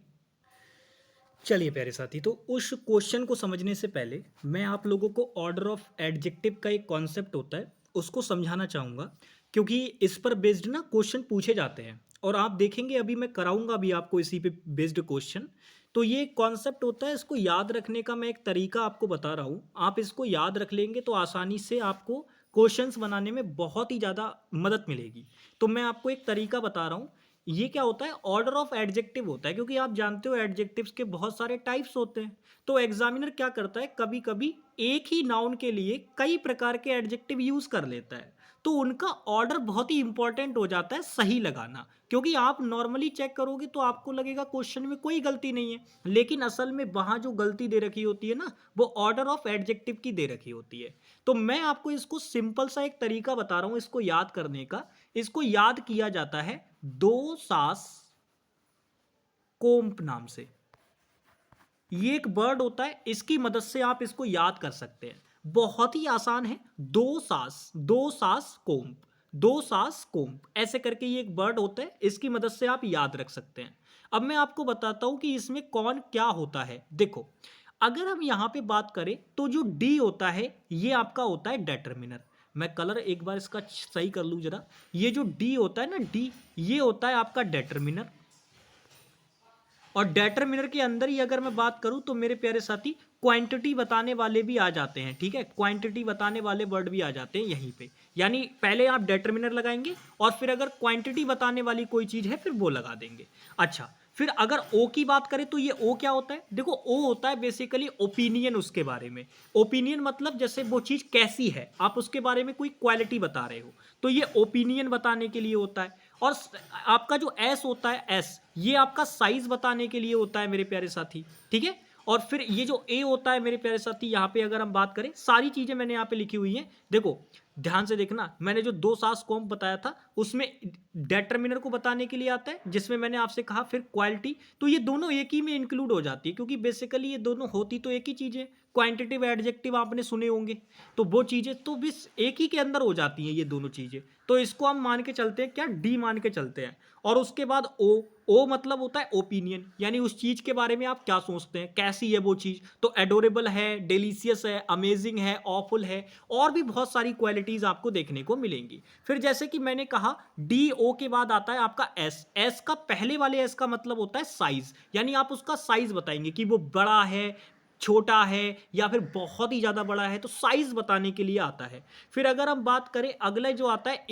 चलिए प्यारे साथी, तो उस क्वेश्चन को समझने से पहले मैं आप लोगों को ऑर्डर ऑफ एडजेक्टिव का एक कॉन्सेप्ट होता है उसको समझाना चाहूँगा, क्योंकि इस पर बेस्ड ना क्वेश्चन पूछे जाते हैं, और आप देखेंगे अभी मैं कराऊंगा भी आपको इसी पे बेस्ड क्वेश्चन। तो ये कॉन्सेप्ट होता है, इसको याद रखने का मैं एक तरीका आपको बता रहा हूँ, आप इसको याद रख लेंगे तो आसानी से आपको क्वेश्चंस बनाने में बहुत ही ज़्यादा मदद मिलेगी। तो मैं आपको एक तरीका बता रहा हूँ। ये क्या होता है, ऑर्डर ऑफ एडजेक्टिव होता है, क्योंकि आप जानते हो एडजेक्टिव्स के बहुत सारे टाइप्स होते हैं। तो एग्जामिनर क्या करता है, कभी कभी एक ही नाउन के लिए कई प्रकार के एडजेक्टिव यूज कर लेता है, तो उनका ऑर्डर बहुत ही इंपॉर्टेंट हो जाता है सही लगाना। क्योंकि आप नॉर्मली चेक करोगे तो आपको लगेगा क्वेश्चन में कोई गलती नहीं है, लेकिन असल में वहां जो गलती दे रखी होती है ना, वो ऑर्डर ऑफ एडजेक्टिव की दे रखी होती है। तो मैं आपको इसको सिंपल सा एक तरीका बता रहा हूं इसको याद करने का। इसको याद किया जाता है दो सास कोम्प नाम से। ये एक वर्ड होता है, इसकी मदद से आप इसको याद कर सकते हैं, बहुत ही आसान है। दो सास कोम्प, दो सास कोम्प ऐसे करके ये एक वर्ड होता है, इसकी मदद से आप याद रख सकते हैं। अब मैं आपको बताता हूं कि इसमें कौन क्या होता है। देखो अगर हम यहां पे बात करें तो जो डी होता है ये आपका होता है डेटर्मिनर। मैं कलर एक बार इसका सही कर लूं जरा। ये जो डी होता है ना, डी ये होता है आपका डेटर्मिनर। और डेटरमिनर के अंदर ही अगर मैं बात करूं तो मेरे प्यारे साथी क्वांटिटी बताने वाले भी आ जाते हैं। ठीक है, क्वांटिटी बताने वाले वर्ड भी आ जाते हैं यहीं पे। यानी पहले आप डेटरमिनर लगाएंगे और फिर अगर क्वांटिटी बताने वाली कोई चीज है फिर वो लगा देंगे। अच्छा, फिर अगर ओ की बात करें तो ये ओ क्या होता है, देखो ओ होता है बेसिकली ओपिनियन उसके बारे में। ओपिनियन मतलब जैसे वो चीज कैसी है, आप उसके बारे में कोई क्वालिटी बता रहे हो, तो ये ओपिनियन बताने के लिए होता है। और आपका जो एस होता है, एस ये आपका साइज बताने के लिए होता है मेरे प्यारे साथी। ठीक है, और फिर ये जो ए होता है मेरे प्यारे साथी, यहाँ पे अगर हम बात करें सारी चीजें मैंने यहाँ पे लिखी हुई हैं, देखो ध्यान से देखना। मैंने जो दो सास कॉम्प बताया था उसमें डेटरमिनर को बताने के लिए आता है, जिसमें मैंने आपसे कहा फिर क्वालिटी, तो ये दोनों एक ही में इंक्लूड हो जाती है, क्योंकि बेसिकली ये दोनों होती तो एक ही चीज है। क्वांटिटिव एडजेक्टिव आपने सुने होंगे, तो वो चीजें तो बस एक ही के अंदर हो जाती हैं ये दोनों चीजें। तो इसको हम मान के चलते हैं क्या, डी मान के चलते हैं। और उसके बाद ओ, ओ मतलब होता है ओपिनियन, यानी उस चीज के बारे में आप क्या सोचते हैं, कैसी है वो चीज। तो एडोरेबल है, डिलीशियस है, अमेजिंग है, ऑफुल है, और भी बहुत सारी क्वालिटीज आपको देखने को मिलेंगी। फिर जैसे कि मैंने कहा डी ओ के बाद आता है आपका एस। एस का पहले वाले एस का मतलब होता है साइज, यानी आप उसका साइज बताएंगे कि वो बड़ा है, छोटा है या फिर बहुत ही ज़्यादा बड़ा है, तो साइज बताने के लिए आता है। फिर अगर हम बात करें अगला जो आता है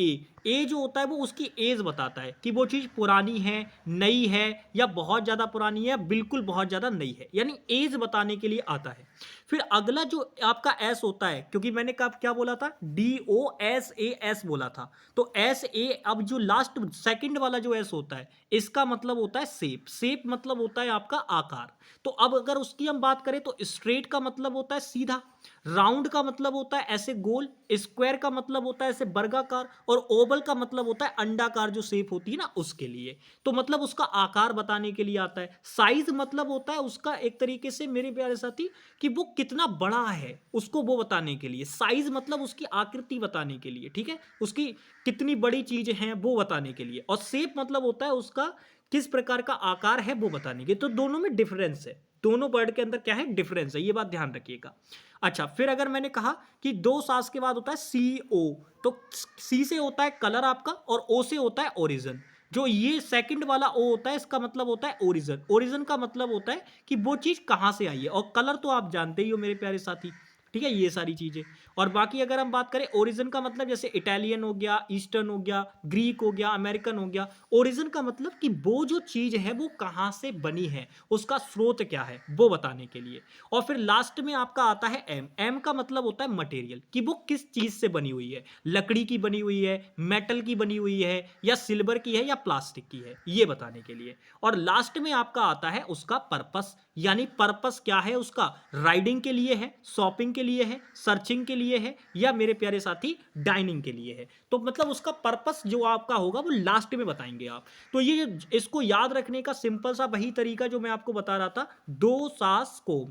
ए जो होता है वो उसकी एज बताता है कि वो चीज़ पुरानी है, नई है, या बहुत ज़्यादा पुरानी है, बिल्कुल बहुत ज़्यादा नई है, यानी एज बताने के लिए आता है। फिर अगला जो आपका एस होता है, क्योंकि मैंने कब क्या बोला था, DOSAS बोला था, तो SA अब जो लास्ट सेकंड वाला जो एस होता है इसका मतलब होता है शेप। शेप मतलब होता है आपका आकार। तो अब अगर उसकी हम बात करें तो स्ट्रेट का मतलब होता है सीधा, राउंड का मतलब होता है ऐसे गोल, स्क्वायर का मतलब होता है ऐसे वर्गाकार, और ओवल का मतलब होता है अंडाकार जो शेप होती है ना उसके लिए। तो मतलब उसका आकार बताने के लिए आता है। साइज मतलब होता है उसका एक तरीके से मेरे प्यारे साथी कि वो कितना बड़ा है उसको वो बताने के लिए। साइज मतलब उसकी आकृति बताने के लिए, ठीक है, उसकी कितनी बड़ी चीज है वो बताने के लिए। और शेप मतलब होता है उसका किस प्रकार का आकार है वो बताने के। तो दोनों में डिफरेंस है, दोनों वर्ड के अंदर क्या है, डिफरेंस है, ये बात ध्यान रखिएगा। अच्छा, फिर अगर मैंने कहा कि दो सास के बाद होता है CO, तो सी से होता है कलर आपका और ओ से होता है ओरिजिन। जो ये सेकंड वाला ओ होता है इसका मतलब होता है ओरिजिन। ओरिजिन का मतलब होता है कि वो चीज कहां से आई है, और कलर तो आप जानते ही हो मेरे प्यारे साथी, ठीक है, ये सारी चीजें। और बाकी अगर हम बात करें ओरिजिन का मतलब जैसे इटालियन हो गया, ईस्टर्न हो गया, ग्रीक हो गया, अमेरिकन हो गया। ओरिजिन का मतलब कि वो जो चीज है वो कहां से बनी है, उसका स्रोत क्या है वो बताने के लिए। और फिर लास्ट में आपका आता है एम। एम का मतलब होता है मटेरियल, कि वो किस चीज से बनी हुई है, लकड़ी की बनी हुई है, मेटल की बनी हुई है, या सिल्वर की है, या प्लास्टिक की है, ये बताने के लिए। और लास्ट में आपका आता है उसका पर्पस, यानी पर्पस क्या है उसका, राइडिंग के लिए है, शॉपिंग के लिए है, सर्चिंग के लिए है, या मेरे प्यारे साथी डाइनिंग के लिए है। तो मतलब उसका पर्पस जो आपका होगा वो लास्ट में बताएंगे आप। तो ये इसको याद रखने का सिंपल सा वही तरीका जो मैं आपको बता रहा था, दो सास को,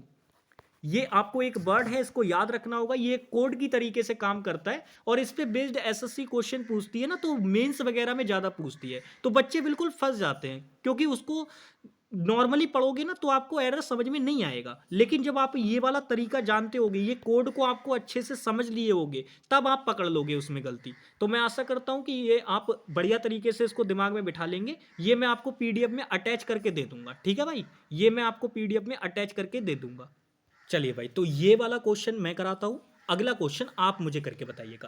ये आपको एक वर्ड है इसको याद रखना होगा, ये कोड की तरीके से काम करता है, और इस पे बेस्ड SSC क्वेश्चन पूछती है ना, तो मेंस वगैरह में ज्यादा पूछती है, तो बच्चे बिल्कुल फंस जाते हैं, क्योंकि उसको नॉर्मली पढ़ोगे ना तो आपको एरर समझ में नहीं आएगा, लेकिन जब आप ये वाला तरीका जानते होगे, ये कोड को आपको अच्छे से समझ लिए होगे, तब आप पकड़ लोगे उसमें गलती। तो मैं आशा करता हूं कि ये आप बढ़िया तरीके से इसको दिमाग में बिठा लेंगे। ये मैं आपको PDF में अटैच करके दे दूंगा, ठीक है भाई, ये मैं आपको PDF में अटैच करके दे दूंगा। चलिए भाई, तो ये वाला क्वेश्चन मैं कराता हूं, अगला क्वेश्चन आप मुझे करके बताइएगा।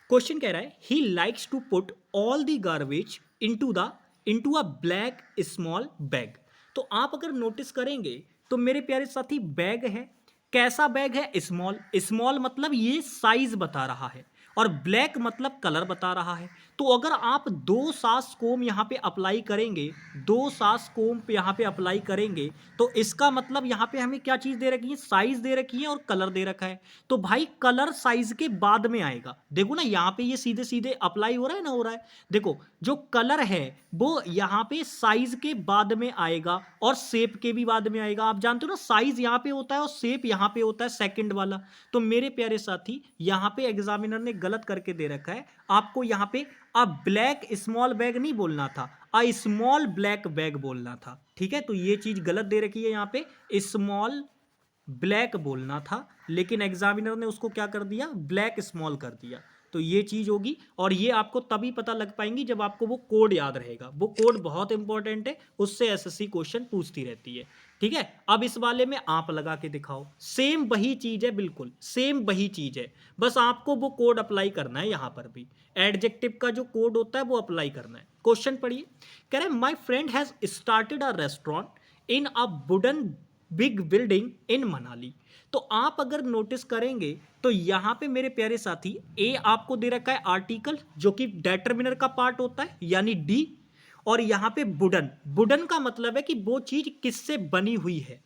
क्वेश्चन कह रहा है he likes to put all the garbage into a black small bag. तो आप अगर नोटिस करेंगे तो मेरे प्यारे साथी बैग है, कैसा बैग है, स्मॉल। स्मॉल मतलब ये साइज बता रहा है, और ब्लैक मतलब कलर बता रहा है। तो अगर आप दो सास कोम यहाँ पे अप्लाई करेंगे, दो सास कोम पे यहाँ पे अप्लाई करेंगे, तो इसका मतलब यहाँ पे हमें क्या चीज दे रखी है, साइज दे रखी है और कलर दे रखा है। तो भाई कलर साइज के बाद में आएगा। देखो ना यहाँ पे ये सीधे सीधे अप्लाई हो रहा है ना, हो रहा है। देखो जो कलर है वो यहाँ पे साइज के बाद में आएगा और शेप के भी बाद में आएगा। आप जानते हो ना, साइज यहाँ पे होता है और शेप यहाँ पे होता है सेकंड वाला। तो मेरे प्यारे साथी यहाँ पे एग्जामिनर ने गलत करके दे रखा है, आपको यहाँ पे अ ब्लैक स्मॉल बैग नहीं बोलना था, अ स्मॉल ब्लैक बैग बोलना था, ठीक है। तो ये चीज गलत दे रखी है, यहाँ पे स्मॉल ब्लैक बोलना था, लेकिन एग्जामिनर ने उसको क्या कर दिया, ब्लैक स्मॉल कर दिया। तो ये चीज होगी, और ये आपको तभी पता लग पाएंगी जब आपको वो कोड याद रहेगा। वो कोड बहुत इंपॉर्टेंट है, उससे SSC क्वेश्चन पूछती रहती है, ठीक है। अब इस वाले में आप लगा के दिखाओ, सेम वही चीज है, बिल्कुल सेम वही चीज है, बस आपको वो कोड अप्लाई करना है। यहां पर भी एडजेक्टिव का जो कोड होता है वो अप्लाई करना है। क्वेश्चन पढ़िए, कह रहे हैं my friend has started a restaurant in a wooden big building in Manali. तो आप अगर नोटिस करेंगे तो यहां पे मेरे प्यारे साथी ए आपको दे रखा है आर्टिकल, जो कि डेटर्मिनर का पार्ट होता है, यानी डी। और यहां पे वुडन, वुडन का मतलब है कि वो चीज किससे बनी हुई है,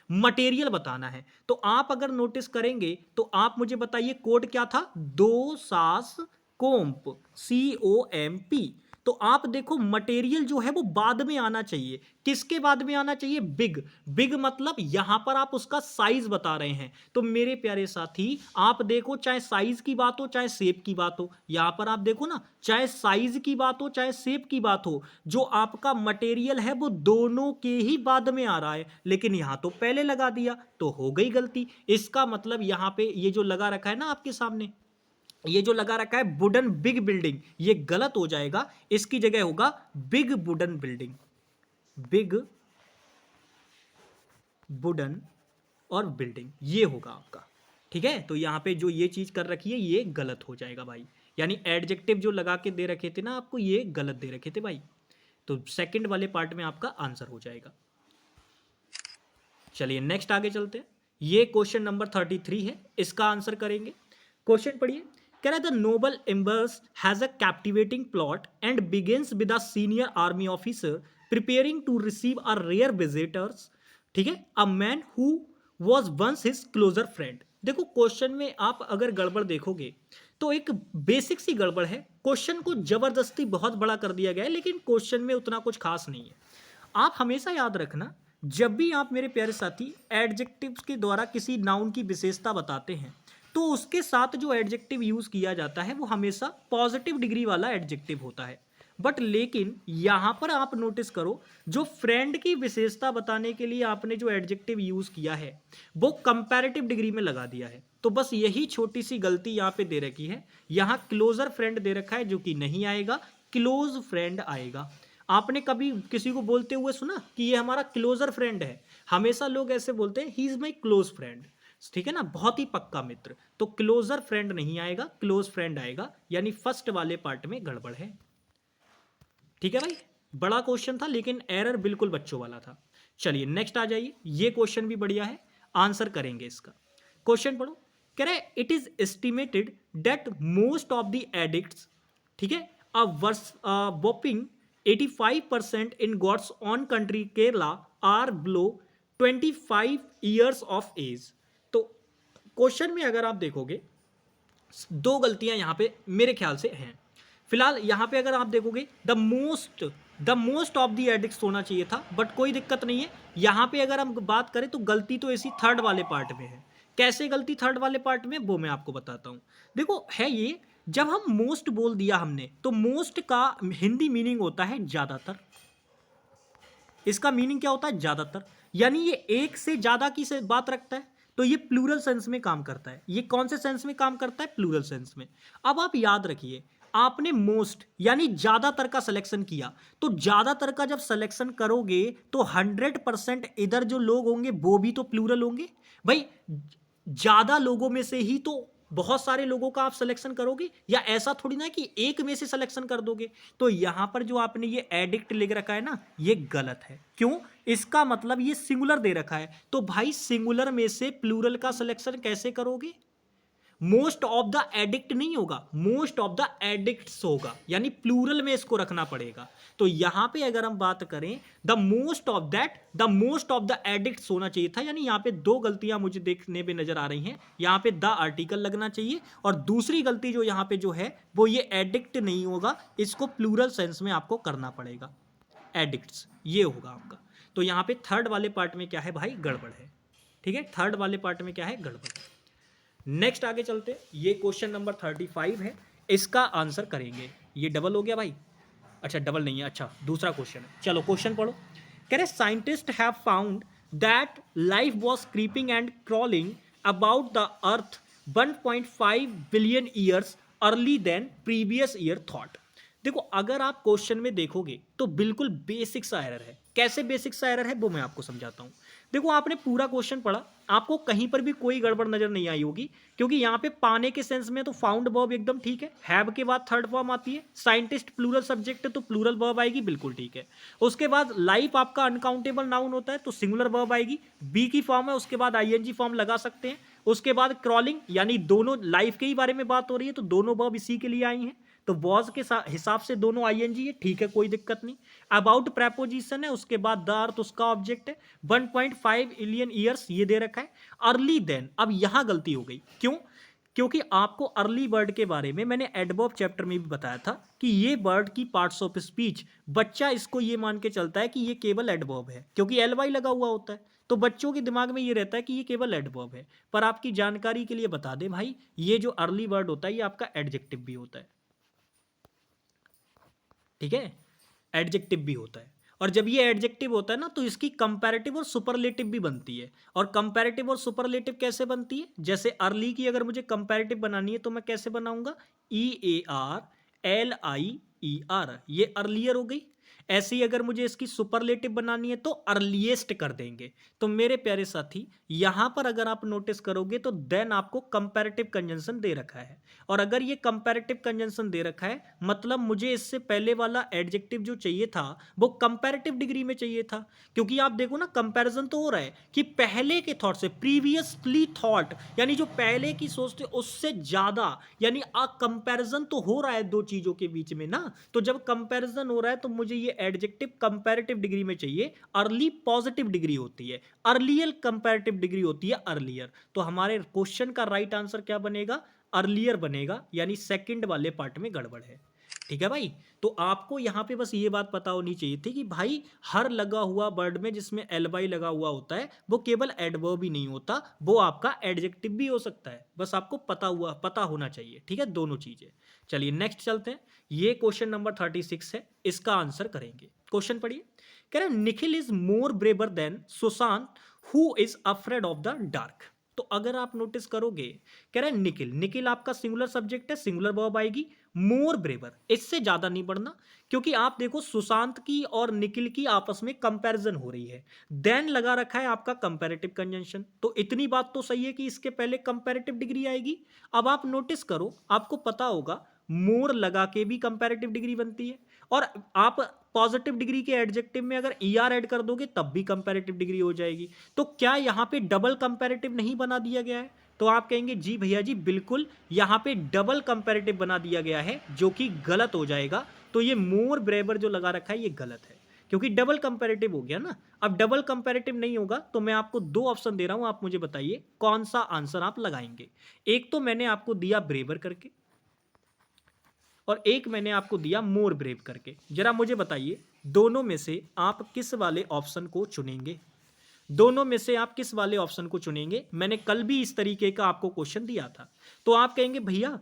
मटेरियल बताना है। तो आप अगर नोटिस करेंगे तो आप मुझे बताइए कोड क्या था, दो सास कोम्प, COMP। तो आप देखो मटेरियल जो है वो बाद में आना चाहिए, किसके बाद में आना चाहिए, बिग। बिग मतलब यहां पर आप उसका साइज बता रहे हैं। तो मेरे प्यारे साथी आप देखो, चाहे साइज की बात हो चाहे शेप की बात हो, यहां पर आप देखो ना, चाहे साइज की बात हो चाहे शेप की बात हो, जो आपका मटेरियल है वो दोनों के ही बाद में आ रहा है, लेकिन यहां तो पहले लगा दिया, तो हो गई गलती। इसका मतलब यहां पे ये जो लगा रखा है ना आपके सामने, ये जो लगा रखा है वुडन बिग बिल्डिंग, ये गलत हो जाएगा। इसकी जगह होगा big wooden building, big wooden और बिल्डिंग, ये होगा आपका। ठीक है, तो यहाँ पे जो ये चीज़ कर रखी है ये गलत हो जाएगा भाई, यानी एडजेक्टिव जो लगा के दे रखे थे ना आपको, ये गलत दे रखे थे भाई। तो सेकंड वाले पार्ट में आपका आंसर हो जाएगा। चलिए नेक्स्ट आगे चलते हैं। ये क्वेश्चन नंबर 33 है, इसका आंसर करेंगे। क्वेश्चन पढ़िए। कह रहा था noble embers has a captivating plot and begins with a senior army officer preparing to receive a rare visitors, ठीक है, a man who was once his closer friend. देखो क्वेश्चन में आप अगर गड़बड़ देखोगे तो एक बेसिक सी गड़बड़ है, क्वेश्चन को जबरदस्ती बहुत बड़ा कर दिया गया है, लेकिन क्वेश्चन में उतना कुछ खास नहीं है। आप हमेशा याद रखना, जब भी आप मेरे प्यारे साथी एडजेक्टिव्स के द्वारा किसी नाउन की विशेषता बताते हैं तो उसके साथ जो एडजेक्टिव यूज किया जाता है वो हमेशा पॉजिटिव डिग्री वाला एडजेक्टिव होता है। बट लेकिन यहां पर आप नोटिस करो, जो फ्रेंड की विशेषता बताने के लिए आपने जो एडजेक्टिव यूज किया है वो कंपैरेटिव डिग्री में लगा दिया है। तो बस यही छोटी सी गलती यहाँ पे दे रखी है, यहाँ क्लोजर फ्रेंड दे रखा है जो कि नहीं आएगा, क्लोज फ्रेंड आएगा। आपने कभी किसी को बोलते हुए सुना कि ये हमारा क्लोजर फ्रेंड है? हमेशा लोग ऐसे बोलते हैं he is my close friend, ठीक है ना, बहुत ही पक्का मित्र। तो क्लोजर फ्रेंड नहीं आएगा, क्लोज फ्रेंड आएगा, यानी फर्स्ट वाले पार्ट में गड़बड़ है। ठीक है भाई, बड़ा क्वेश्चन था लेकिन एरर बिल्कुल बच्चों वाला था। चलिए नेक्स्ट आ जाइए, ये क्वेश्चन भी बढ़िया है, आंसर करेंगे इसका। क्वेश्चन पढ़ो। कह रहे हैं it is estimated that most of the addicts, ठीक है, a worse whopping 85% in God's own country Kerala are below 25 years of age. तो क्वेश्चन में अगर आप देखोगे दो गलतियां यहां पे मेरे ख्याल से हैं। फिलहाल यहां पे अगर आप देखोगे the most of the addicts होना चाहिए था, बट कोई दिक्कत नहीं है। यहां पे अगर हम बात करें तो गलती तो ऐसी थर्ड वाले पार्ट में है। कैसे गलती थर्ड वाले पार्ट में, वो मैं आपको बताता हूं। देखो है ये, जब हम मोस्ट बोल दिया हमने तो मोस्ट का हिंदी मीनिंग होता है ज्यादातर। इसका मीनिंग क्या होता है? ज्यादातर, यानी ये एक से ज्यादा की से बात रखता है, तो ये प्लूरल सेंस में काम करता है। ये कौन से सेंस में काम करता है? प्लूरल सेंस में। अब आप याद रखिए, आपने मोस्ट यानी ज्यादातर का सिलेक्शन किया, तो ज्यादातर का जब सिलेक्शन करोगे तो 100% इधर जो लोग होंगे वो भी तो प्लूरल होंगे भाई। ज्यादा लोगों में से ही तो बहुत सारे लोगों का आप सिलेक्शन करोगे, या ऐसा थोड़ी ना कि एक में से सिलेक्शन कर दोगे। तो यहां पर जो आपने ये एडिक्ट लिख रखा है ना, ये गलत है। क्यों? इसका मतलब ये सिंगुलर दे रखा है, तो भाई सिंगुलर में से प्लूरल का सिलेक्शन कैसे करोगे? मोस्ट ऑफ द एडिक्ट नहीं होगा, मोस्ट ऑफ द एडिक्ट्स होगा, यानी प्लूरल में इसको रखना पड़ेगा। तो यहां पे अगर हम बात करें the most of the addicts होना चाहिए था, यानी यहां पे दो गलतियां मुझे देखने में नजर आ रही हैं। यहां पे द आर्टिकल लगना चाहिए, और दूसरी गलती जो यहां पे जो है वो ये एडिक्ट नहीं होगा, इसको प्लूरल सेंस में आपको करना पड़ेगा, एडिक्ट्स ये होगा आपका। तो यहां पे थर्ड वाले पार्ट में क्या है भाई? गड़बड़ है। ठीक है, थर्ड वाले पार्ट में क्या है? गड़बड़ है। नेक्स्ट आगे चलते, ये क्वेश्चन नंबर 35 है, इसका आंसर करेंगे। ये डबल हो गया भाई? अच्छा डबल नहीं है, अच्छा दूसरा क्वेश्चन है। चलो क्वेश्चन पढ़ो। कह रहे scientists have found that life was creeping and crawling about the earth 1.5 billion years early than previous year thought. देखो अगर आप क्वेश्चन में देखोगे तो बिल्कुल बेसिक सा एरर है। कैसे बेसिक सा एरर है वो मैं आपको समझाता हूं। देखो आपने पूरा क्वेश्चन पढ़ा, आपको कहीं पर भी कोई गड़बड़ नजर नहीं आई होगी, क्योंकि यहाँ पे पाने के सेंस में तो फाउंड वर्ब एकदम ठीक है, हैव के बाद थर्ड फॉर्म आती है, साइंटिस्ट प्लूरल सब्जेक्ट है तो प्लूरल वर्ब आएगी, बिल्कुल ठीक है। उसके बाद लाइफ आपका अनकाउंटेबल नाउन होता है तो सिंगुलर वर्ब आएगी, बी की फॉर्म है, उसके बाद आईएनजी फॉर्म लगा सकते हैं। उसके बाद क्रॉलिंग, यानी दोनों लाइफ के ही बारे में बात हो रही है तो दोनों वर्ब इसी के लिए आई हैं, तो वॉज के हिसाब से दोनों आईएनजी है, ठीक है कोई दिक्कत नहीं। अबाउट प्रेपोजिशन है, उसके बाद द अर्थ उसका ऑब्जेक्ट है, 1.5 बिलियन ईयर्स ये दे रखा है। अर्ली देन, अब यहां गलती हो गई, क्यों? क्योंकि आपको अर्ली वर्ड के बारे में मैंने एडवर्ब चैप्टर में भी बताया था कि ये वर्ड की पार्ट्स ऑफ स्पीच, बच्चा इसको ये मान के चलता है कि ये केवल एडवर्ब है, क्योंकि एलवाई लगा हुआ होता है, तो बच्चों के दिमाग में ये रहता है कि ये केवल एडवर्ब है। पर आपकी जानकारी के लिए बता दें भाई, ये जो अर्ली वर्ड होता है ये आपका एडजेक्टिव भी होता है। ठीक है, एडजेक्टिव भी होता है, और जब ये एडजेक्टिव होता है ना तो इसकी कंपैरेटिव और सुपरलेटिव भी बनती है। और कंपैरेटिव और सुपरलेटिव कैसे बनती है? जैसे अर्ली की अगर मुझे कंपैरेटिव बनानी है तो मैं कैसे बनाऊंगा? EARLIER, ये अर्लियर हो गई। ऐसे ही अगर मुझे इसकी सुपरलेटिव बनानी है तो अर्लीस्ट कर देंगे। तो मेरे प्यारे साथी यहां पर अगर आप नोटिस करोगे तो देन आपको कंपैरेटिव कंजंक्शन दे रखा है, और अगर ये कंपैरेटिव कंजंक्शन दे रखा है मतलब मुझे इससे पहले वाला एडजेक्टिव जो चाहिए था वो कंपैरेटिव डिग्री में चाहिए था। क्योंकि आप देखो ना कंपैरिजन तो हो रहा है कि पहले के थॉट से, प्रीवियसली थॉट यानी जो पहले की सोच थे उससे ज्यादा, यानी अ कंपैरिजन तो हो रहा है दो चीजों के बीच में ना। तो जब कंपैरिजन हो रहा है तो मुझे ये एडजेक्टिव कंपैरेटिव डिग्री में चाहिए। अर्ली पॉजिटिव डिग्री होती है, अर्लियर कंपैरेटिव डिग्री होती है अर्लियर। तो हमारे क्वेश्चन का राइट आंसर क्या बनेगा? अर्लियर बनेगा, यानी सेकंड वाले पार्ट में गड़बड़ है। ठीक है भाई, तो आपको यहां पे बस ये बात पता होनी चाहिए थी कि भाई हर लगा हुआ वर्ड में जिसमें एल बाई लगा हुआ होता है वो केवल एडवर्ब ही नहीं होता, वो आपका एडजेक्टिव भी हो सकता है। बस आपको पता होना चाहिए। ठीक है, दोनों चीजें। चलिए नेक्स्ट चलते हैं। ये क्वेश्चन नंबर 36 है, इसका आंसर करेंगे। क्वेश्चन पढ़िए। कह रहे Nikhil is more braver than Sushant who is afraid of the dark. तो अगर आप नोटिस करोगे, कह रहा है निखिल, निखिल आपका सिंगुलर सब्जेक्ट है, सिंगुलर वर्ब आएगी। मोर ब्रेवर, इससे ज्यादा नहीं पढ़ना, क्योंकि आप देखो सुशांत की और निखिल की आपस में कंपैरिजन हो रही है। देन लगा रखा है आपका कंपैरेटिव कंजंक्शन, तो इतनी बात तो सही है कि इसके पहले कंपैरेटिव डिग्री आएगी। अब आप नोटिस करो, आपको पता होगा मोर लगा के भी कंपैरेटिव डिग्री बनती है, और आप पॉजिटिव डिग्री के एडजेक्टिव में अगर ईआर ऐड कर दोगे तब भी कंपैरेटिव डिग्री हो जाएगी। तो क्या यहां पे डबल कंपैरेटिव नहीं बना दिया गया है? तो आप कहेंगे जी भैया जी बिल्कुल, यहां पे डबल कंपैरेटिव बना दिया गया है, जो कि गलत हो जाएगा। तो ये मोर ब्रेवर जो लगा रखा है ये गलत है, क्योंकि डबल कंपैरेटिव हो गया ना। अब डबल कंपैरेटिव नहीं होगा तो मैं आपको दो ऑप्शन दे रहा हूं, आप मुझे बताइए कौन सा आंसर आप लगाएंगे। एक तो मैंने आपको दिया ब्रेवर करके, और एक मैंने आपको दिया मोर ब्रेव करके। जरा मुझे बताइए दोनों में से आप किस वाले ऑप्शन को चुनेंगे? दोनों में से आप किस वाले ऑप्शन को चुनेंगे? मैंने कल भी इस तरीके का आपको क्वेश्चन दिया था। तो आप कहेंगे भैया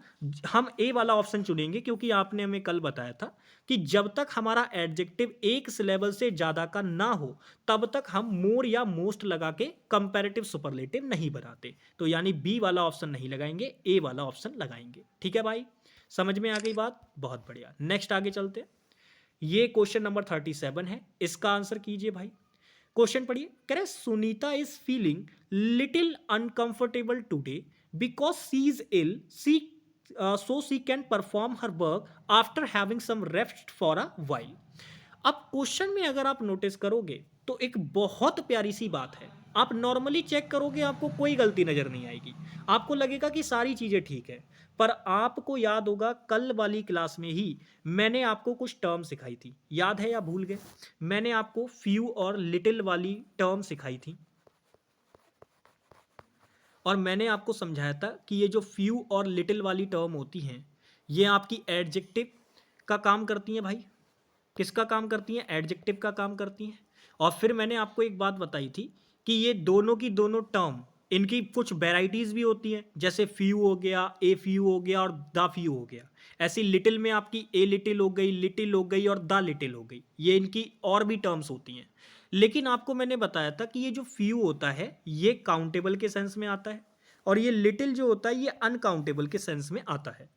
हम ए वाला ऑप्शन चुनेंगे, क्योंकि आपने हमें कल बताया था कि जब तक हमारा एडजेक्टिव एक सिलेबल से ज्यादा का ना हो तब तक हम मोर या मोस्ट लगा के कंपैरेटिव सुपरलेटिव नहीं बनाते। तो यानी बी वाला ऑप्शन नहीं लगाएंगे, ए वाला ऑप्शन लगाएंगे। ठीक है भाई, समझ में आ गई बात? बहुत बढ़िया, नेक्स्ट आगे चलते हैं। ये क्वेश्चन नंबर 37 है, इसका आंसर कीजिए भाई। क्वेश्चन पढ़िए। कह रहे Sunita is feeling little uncomfortable today because she is ill, she so she can perform her work after having some rest for a while. अब क्वेश्चन में अगर आप नोटिस करोगे तो एक बहुत प्यारी सी बात है। आप नॉर्मली चेक करोगे आपको कोई गलती नजर नहीं आएगी, आपको लगेगा कि सारी चीजें ठीक है। पर आपको याद होगा कल वाली क्लास में ही मैंने आपको कुछ टर्म सिखाई थी, याद है या भूल गए? मैंने आपको फ्यू और लिटिल वाली टर्म सिखाई थी, और मैंने आपको समझाया था कि ये जो फ्यू और लिटिल वाली टर्म होती हैं ये आपकी एडजेक्टिव का काम करती हैं भाई। किसका काम करती हैं? एडजेक्टिव का काम करती हैं। और फिर मैंने आपको एक बात बताई थी कि ये दोनों की दोनों टर्म, इनकी कुछ वेराइटीज भी होती हैं, जैसे फ्यू हो गया, ए फ्यू हो गया और द फ्यू हो गया। ऐसी लिटिल में आपकी ए लिटिल हो गई और द लिटिल हो गई, ये इनकी और भी टर्म्स होती हैं। लेकिन आपको मैंने बताया था कि ये जो फ्यू होता है ये काउंटेबल के सेंस में आता है, और ये लिटिल जो होता है ये अनकाउंटेबल के सेंस में आता है।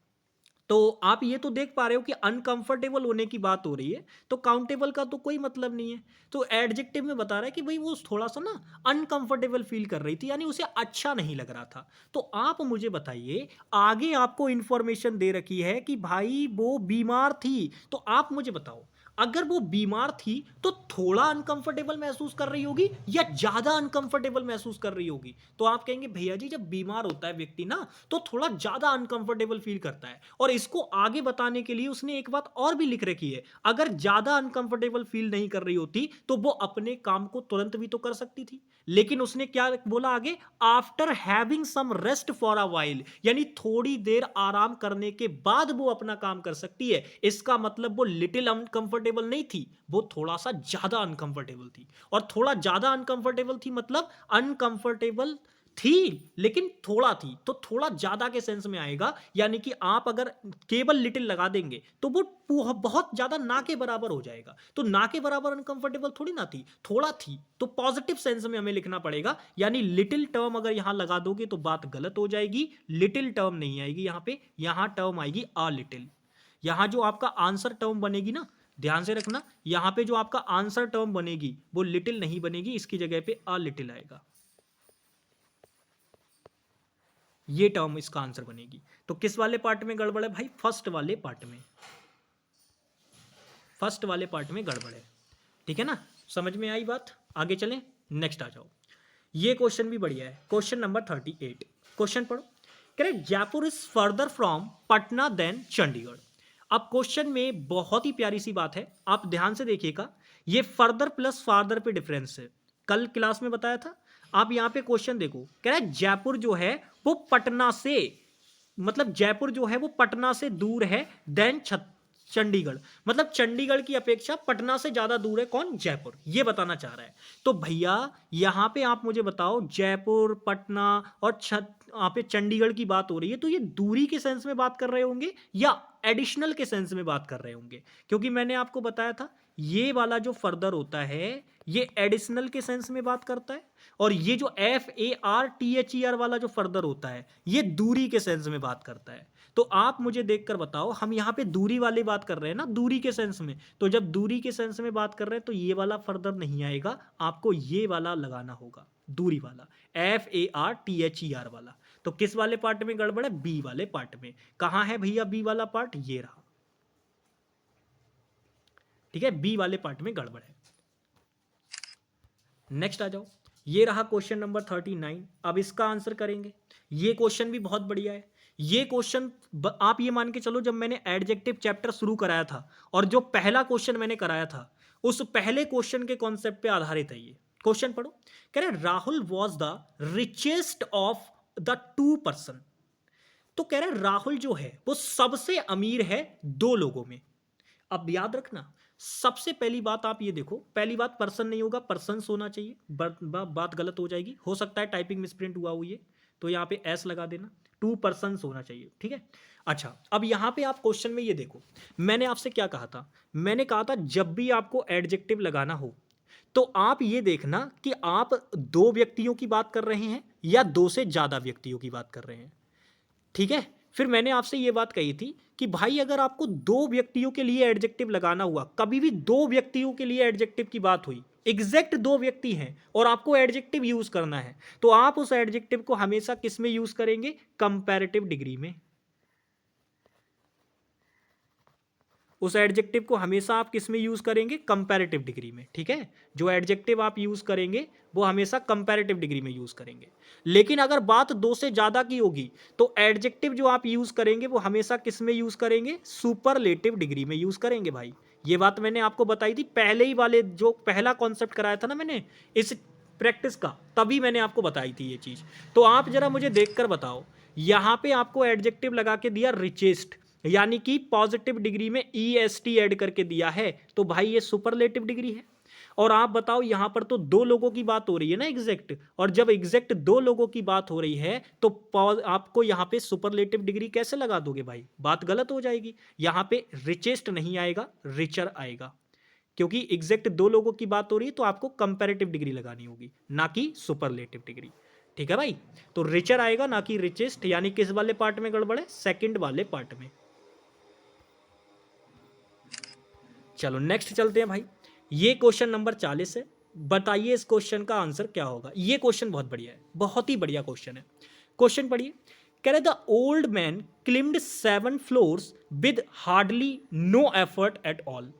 तो आप ये तो देख पा रहे हो कि अनकंफर्टेबल होने की बात हो रही है, तो काउंटेबल का तो कोई मतलब नहीं है। तो एडजेक्टिव में बता रहा है कि भाई वो थोड़ा सा ना अनकंफर्टेबल फील कर रही थी, यानी उसे अच्छा नहीं लग रहा था। तो आप मुझे बताइए, आगे आपको इंफॉर्मेशन दे रखी है कि भाई वो बीमार थी, तो आप मुझे बताओ अगर वो बीमार थी तो थोड़ा अनकंफर्टेबल महसूस कर रही होगी या ज्यादा अनकंफर्टेबल महसूस कर रही होगी? तो आप कहेंगे भैया जी जब बीमार होता है व्यक्ति ना तो थोड़ा ज्यादा अनकंफर्टेबल फील करता है। और इसको आगे बताने के लिए उसने एक बात और भी लिख रखी है, अगर ज्यादा अनकंफर्टेबल फील नहीं कर रही होती तो वो अपने काम को तुरंत भी तो कर सकती थी। लेकिन उसने क्या बोला आगे? After having some rest for a while, यानी थोड़ी देर आराम करने के बाद वो अपना काम कर सकती है। इसका मतलब वो लिटिल अनकंफर्टेबल नहीं थी, वो थोड़ा सा ज्यादा अनकंफर्टेबल थी। और थोड़ा ज्यादा अनकंफर्टेबल थी मतलब अनकंफर्टेबल थी लेकिन थोड़ा थी, तो थोड़ा ज्यादा के सेंस में आएगा। यानी कि आप अगर केवल लिटिल लगा देंगे तो वो बहुत ज्यादा ना के बराबर हो जाएगा। तो ना के बराबर अनकंफर्टेबल थोड़ी ना थी, थोड़ा थी, तो पॉजिटिव सेंस में हमें लिखना पड़ेगा। यानी लिटिल टर्म अगर यहां लगा दोगे तो बात गलत हो जाएगी, लिटिल टर्म नहीं आएगी यहां पे, यहां टर्म आएगी अ लिटिल। यहां जो आपका आंसर टर्म बनेगी ना ध्यान से रखना, यहां पे जो आपका आंसर टर्म बनेगी वो लिटिल नहीं बनेगी, इसकी जगह पे अ लिटिल आएगा, ये टर्म इसका आंसर बनेगी। तो किस वाले पार्ट में गड़बड़ है भाई? फर्स्ट वाले पार्ट में, फर्स्ट वाले पार्ट में गड़बड़ है। ठीक है ना, समझ में आई बात? आगे चलें, नेक्स्ट आ जाओ। ये क्वेश्चन भी बढ़िया है, क्वेश्चन नंबर 38। क्वेश्चन पढ़ो। कह रहे Jaipur is farther from Patna than Chandigarh. अब क्वेश्चन में बहुत ही प्यारी सी बात है, आप ध्यान से देखिएगा, ये फर्दर प्लस फार्दर पे डिफरेंस है, कल क्लास में बताया था। आप यहां पे क्वेश्चन देखो, कह रहा है जयपुर जो है वो पटना से, मतलब जयपुर जो है वो पटना से दूर है देन चंडीगढ़, मतलब चंडीगढ़ की अपेक्षा पटना से ज्यादा दूर है कौन? जयपुर, ये बताना चाह रहा है। तो भैया यहां पे आप मुझे बताओ, जयपुर, पटना और यहाँ पे चंडीगढ़ की बात हो रही है, तो ये दूरी के सेंस में बात कर रहे होंगे या एडिशनल के सेंस में बात कर रहे होंगे? क्योंकि मैंने आपको बताया था ये वाला जो फर्दर होता है ये एडिशनल के सेंस में बात करता है, और ये जो FARTHER वाला जो फर्दर होता है ये दूरी के सेंस में बात करता है। तो आप मुझे देखकर बताओ, हम यहाँ पे दूरी वाली बात कर रहे हैं ना, दूरी के सेंस में, तो जब दूरी के सेंस में बात कर रहे हैं तो ये वाला फर्दर नहीं आएगा, आपको ये वाला लगाना होगा, दूरी वाला, FARTHER वाला। तो किस वाले पार्ट में गड़बड़ है? बी वाले पार्ट में। कहां है भैया बी वाला पार्ट? ये रहा, ठीक है, बी वाले पार्ट में गड़बड़ है। नेक्स्ट आ जाओ, ये रहा क्वेश्चन नंबर 39। अब इसका आंसर करेंगे। ये क्वेश्चन भी बहुत बढ़िया है। ये क्वेश्चन आप ये मान के चलो, जब मैंने एडजेक्टिव चैप्टर शुरू कराया था और जो पहला क्वेश्चन मैंने कराया था उस पहले क्वेश्चन के कॉन्सेप्ट पे आधारित है ये क्वेश्चन। पढ़ो, कह रहे Rahul was the richest of the 2 person. तो कह रहे राहुल जो है वो सबसे अमीर है 2 लोगों में। अब याद रखना, सबसे पहली बात आप ये देखो, पहली बात पर्सन नहीं होगा, पर्सन्स होना चाहिए, बात गलत हो जाएगी, हो सकता है टाइपिंग मिसप्रिंट हुआ हुई है, तो यहाँ पे एस लगा देना, 2 पर्सन्स होना चाहिए, ठीक है। अच्छा, अब यहाँ पे आप क्वेश्चन में ये देखो, मैंने आपसे क्या कहा था? मैंने कहा था जब भी आपको एडजेक्टिव लगाना हो तो आप ये देखना कि आप 2 व्यक्तियों की बात कर रहे हैं या 2 से ज्यादा व्यक्तियों की बात कर रहे हैं, ठीक है। फिर मैंने आपसे ये बात कही थी कि भाई अगर आपको 2 व्यक्तियों के लिए एडजेक्टिव लगाना हुआ, कभी भी 2 व्यक्तियों के लिए एडजेक्टिव की बात हुई, एग्जैक्ट 2 व्यक्ति हैं और आपको एडजेक्टिव यूज करना है, तो आप उस एडजेक्टिव को हमेशा किस में यूज करेंगे? कंपैरेटिव डिग्री में। उस एडजेक्टिव को हमेशा आप किस में यूज करेंगे? कंपैरेटिव डिग्री में, ठीक है। जो एडजेक्टिव आप यूज करेंगे वो हमेशा कंपैरेटिव डिग्री में यूज करेंगे। लेकिन अगर बात 2 से ज्यादा की होगी तो एडजेक्टिव जो आप यूज करेंगे वो हमेशा किस में यूज करेंगे? सुपरलेटिव डिग्री में यूज करेंगे भाई। ये बात मैंने आपको बताई थी पहले ही वाले, जो पहला कॉन्सेप्ट कराया था ना मैंने इस प्रैक्टिस का, तभी मैंने आपको बताई थी ये चीज। तो आप जरा मुझे देखकर बताओ, यहां पे आपको एडजेक्टिव लगा के दिया रिचेस्ट, यानी कि पॉजिटिव डिग्री में EST ऐड करके दिया है, तो भाई ये सुपरलेटिव डिग्री है। और आप बताओ, यहां पर तो 2 लोगों की बात हो रही है ना एग्जैक्ट, और जब एग्जैक्ट 2 लोगों की बात हो रही है तो आपको यहां पे सुपरलेटिव डिग्री कैसे लगा दोगे भाई? बात गलत हो जाएगी। यहां पे रिचेस्ट नहीं आएगा, रिचर आएगा, क्योंकि एग्जैक्ट 2 लोगों की बात हो रही है तो आपको कंपैरेटिव डिग्री लगानी होगी, ना कि सुपरलेटिव डिग्री, ठीक है भाई। तो रिचर आएगा ना कि रिचेस्ट, यानी किस वाले पार्ट में गड़बड़ है? सेकंड वाले पार्ट में। चलो नेक्स्ट चलते हैं भाई। ये क्वेश्चन नंबर 40 है, बताइए इस क्वेश्चन का आंसर क्या होगा। ये क्वेश्चन बहुत बढ़िया है, बहुत ही बढ़िया क्वेश्चन है। क्वेश्चन पढ़िए, कह रहे the old man climbed 7 floors with hardly no effort at all.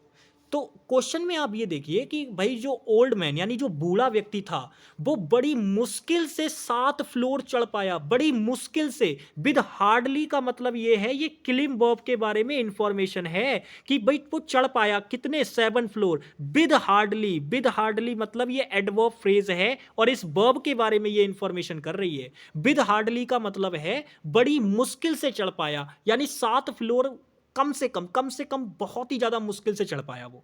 तो क्वेश्चन में आप ये देखिए कि भाई जो ओल्ड मैन यानी जो बूढ़ा व्यक्ति था वो बड़ी मुश्किल से 7 फ्लोर चढ़ पाया, बड़ी मुश्किल से। विद हार्डली का मतलब ये है, ये क्लिम वर्ब के बारे में इंफॉर्मेशन है कि भाई वो चढ़ पाया कितने? 7 floor. With hardly, with hardly मतलब ये एडवर्ब फ्रेज है और इस वर्ब के बारे में ये इंफॉर्मेशन कर रही है। विद हार्डली का मतलब है बड़ी मुश्किल से चढ़ पाया, यानी 7 फ्लोर कम से कम बहुत ही ज्यादा मुश्किल से चढ़ पाया। वो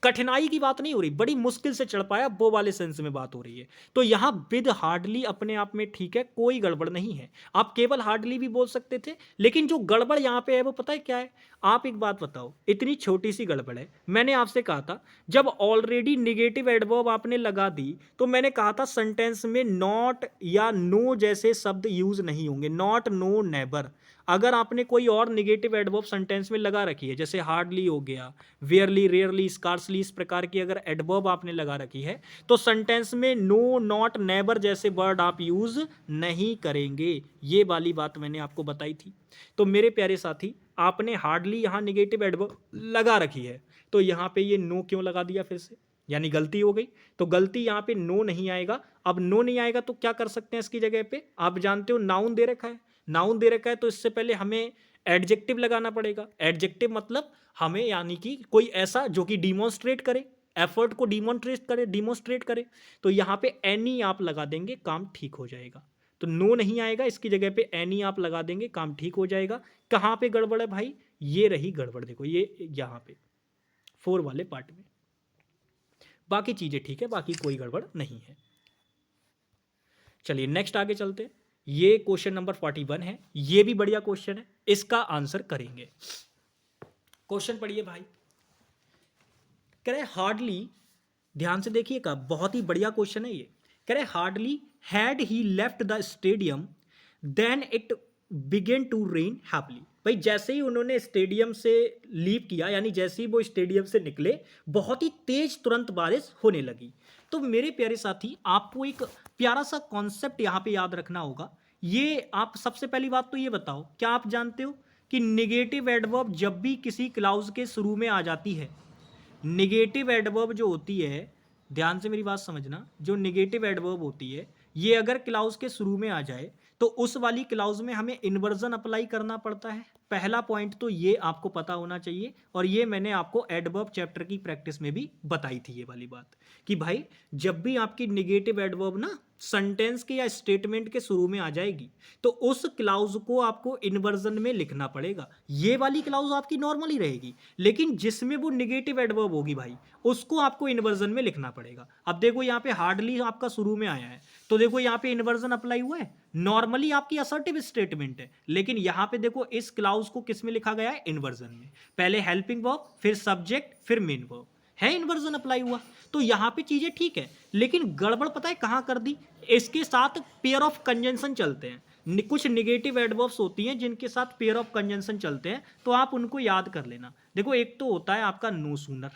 कठिनाई की बात नहीं हो रही, बड़ी मुश्किल से चढ़ पाया, वो वाले सेंस में बात हो रही है। तो यहां विद हार्डली अपने आप में ठीक है, कोई गड़बड़ नहीं है। आप केवल हार्डली भी बोल सकते थे, लेकिन जो गड़बड़ यहां पे है वो पता है क्या है? आप एक बात बताओ, इतनी छोटी सी गड़बड़ है। मैंने आपसे कहा था जब ऑलरेडी निगेटिव एडवर्ब आपने लगा दी तो मैंने कहा था सेंटेंस में नॉट या नो जैसे शब्द यूज नहीं होंगे, नॉट, नो, नेवर। अगर आपने कोई और निगेटिव एडवर्ब सेंटेंस में लगा रखी है, जैसे हार्डली हो गया, वेयरली, रेयरली, स्कार्सली, इस प्रकार की अगर एडवर्ब आपने लगा रखी है, तो सेंटेंस में नो, नॉट, नेवर जैसे वर्ड आप यूज नहीं करेंगे। ये वाली बात मैंने आपको बताई थी। तो मेरे प्यारे साथी, आपने हार्डली यहाँ निगेटिव एडवर्ब लगा रखी है, तो यहाँ पे ये नो क्यों लगा दिया फिर से, यानी गलती हो गई। तो गलती यहाँ पे नो नहीं आएगा। अब नो नहीं आएगा तो क्या कर सकते हैं इसकी जगह पे, आप जानते हो नाउन दे रखा है, नाउन दे रखा है तो इससे पहले हमें एडजेक्टिव लगाना पड़ेगा। एडजेक्टिव मतलब हमें, यानी कि कोई ऐसा जो कि डिमॉन्स्ट्रेट करे, एफर्ट को डिमॉन्स्ट्रेट करे। तो यहाँ पे एनी आप लगा देंगे, काम ठीक हो जाएगा। तो नो नहीं आएगा, इसकी जगह पे एनी आप लगा देंगे, काम ठीक हो जाएगा। कहाँ पे गड़बड़ है भाई, ये रही गड़बड़, देखो ये यहाँ पे 4 वाले पार्ट में। बाकी चीजें ठीक है, बाकी कोई गड़बड़ नहीं है। चलिए नेक्स्ट आगे चलते हैं। ये क्वेश्चन नंबर 41 है, ये भी बढ़िया क्वेश्चन है, इसका आंसर करेंगे। क्वेश्चन पढ़िए भाई। कह रहे हार्डली, ध्यान से देखिएगा, बहुत ही बढ़िया क्वेश्चन है ये। कह रहे hardly had he left the stadium then it began to rain happily. भाई जैसे ही उन्होंने स्टेडियम से लीव किया, यानी जैसे ही वो स्टेडियम से निकले, बहुत ही तेज तुरंत बारिश होने लगी। तो मेरे प्यारे साथी, आपको एक प्यारा सा कॉन्सेप्ट यहाँ पे याद रखना होगा। ये आप सबसे पहली बात तो ये बताओ, क्या आप जानते हो कि निगेटिव एडवर्ब जब भी किसी क्लाउज के शुरू में आ जाती है, निगेटिव एडवर्ब जो होती है, ध्यान से मेरी बात समझना, जो निगेटिव एडवर्ब होती है, ये अगर क्लाउज के शुरू में आ जाए तो उस वाली क्लाउज में हमें इन्वर्जन अप्लाई करना पड़ता है। पहला पॉइंट तो ये आपको पता होना चाहिए, और ये मैंने आपको एडवर्ब चैप्टर की प्रैक्टिस में भी बताई थी ये वाली बात, कि भाई जब भी आपकी निगेटिव एडवर्ब ना सेंटेंस के या स्टेटमेंट के शुरू में आ जाएगी, तो उस क्लाउज को आपको इन्वर्जन में लिखना पड़ेगा। ये वाली क्लाउज आपकी नॉर्मल ही रहेगी, लेकिन जिसमें वो निगेटिव एडवर्ब होगी भाई, उसको आपको इन्वर्जन में लिखना पड़ेगा। अब देखो यहाँ पे हार्डली आपका शुरू में आया है, तो देखो यहाँ पे इन्वर्जन अप्लाई हुआ है। नॉर्मली आपकी असर्टिव स्टेटमेंट है, लेकिन यहाँ पे देखो इस क्लाउज को किस में लिखा गया है, इन्वर्जन में। पहले हेल्पिंग वर्ब, फिर सब्जेक्ट, फिर मेन वर्ब, है इन्वर्जन अप्लाई हुआ। तो यहाँ पे चीजें ठीक है, लेकिन गड़बड़ पता है कहाँ कर दी, इसके साथ पेयर ऑफ कंजंक्शन चलते हैं। कुछ निगेटिव एडवर्ब्स होती हैं जिनके साथ पेयर ऑफ कंजंक्शन चलते हैं, तो आप उनको याद कर लेना। देखो एक तो होता है आपका नो सूनर,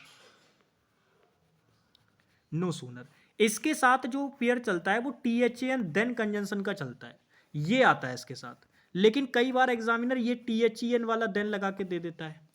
नो सूनर, इसके साथ जो पेयर चलता है वो THEN देन कंजंक्शन का चलता है, ये आता है इसके साथ। लेकिन कई बार एग्जामिनर ये THEN वाला देन लगा के दे देता है।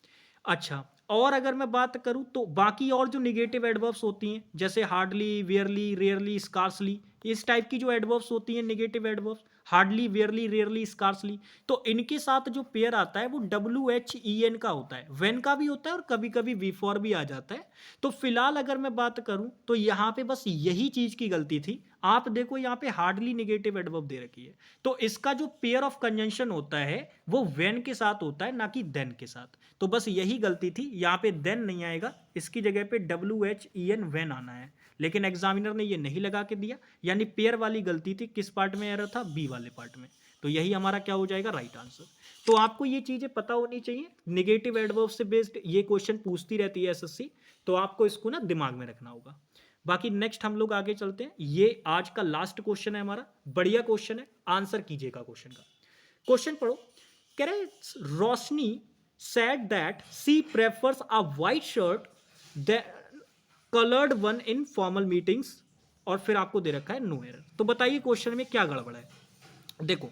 अच्छा, और अगर मैं बात करूं तो बाकी और जो निगेटिव एडवर्ब्स होती हैं, जैसे हार्डली, वेयरली, रेयरली, स्कार्सली, इस टाइप की जो एडवर्ब्स होती हैं negative adverbs, hardly, barely, rarely, scarcely, तो इनके साथ जो पेयर आता है वो WHEN का होता है। वेन का भी होता है और कभी कभी बिफोर भी आ जाता है। तो फिलहाल अगर मैं बात करूं तो यहाँ पे बस यही चीज की गलती थी। आप देखो यहाँ पे हार्डली निगेटिव एडवर्ब दे रखी है, तो इसका जो पेयर ऑफ कंजंक्शन होता है वो वेन के साथ होता है, ना कि देन के साथ। तो बस यही गलती थी, यहाँ पे देन नहीं आएगा, इसकी जगह पे WHEN वेन आना है। लेकिन एग्जामिनर ने ये नहीं लगा के दिया, यानी पेयर वाली गलती थी। किस पार्ट में एरर था, बी वाले पार्ट में। तो यही हमारा क्या हो जाएगा, राइट आंसर। तो आपको ये चीजें पता होनी चाहिए, निगेटिव एडवर्ब से बेस्ड ये क्वेश्चन पूछती रहती है SSC, तो आपको इसको ना दिमाग में रखना होगा। बाकी नेक्स्ट हम लोग आगे चलते हैं। ये आज का लास्ट क्वेश्चन है हमारा, बढ़िया क्वेश्चन है, आंसर कीजिएगा क्वेश्चन का। क्वेश्चन पढ़ो। कह रहे रोशनी said that she prefers a white shirt than colored one in formal meetings, और फिर आपको दे रखा है नो एरर। तो बताइए क्वेश्चन में क्या गड़बड़ है। देखो,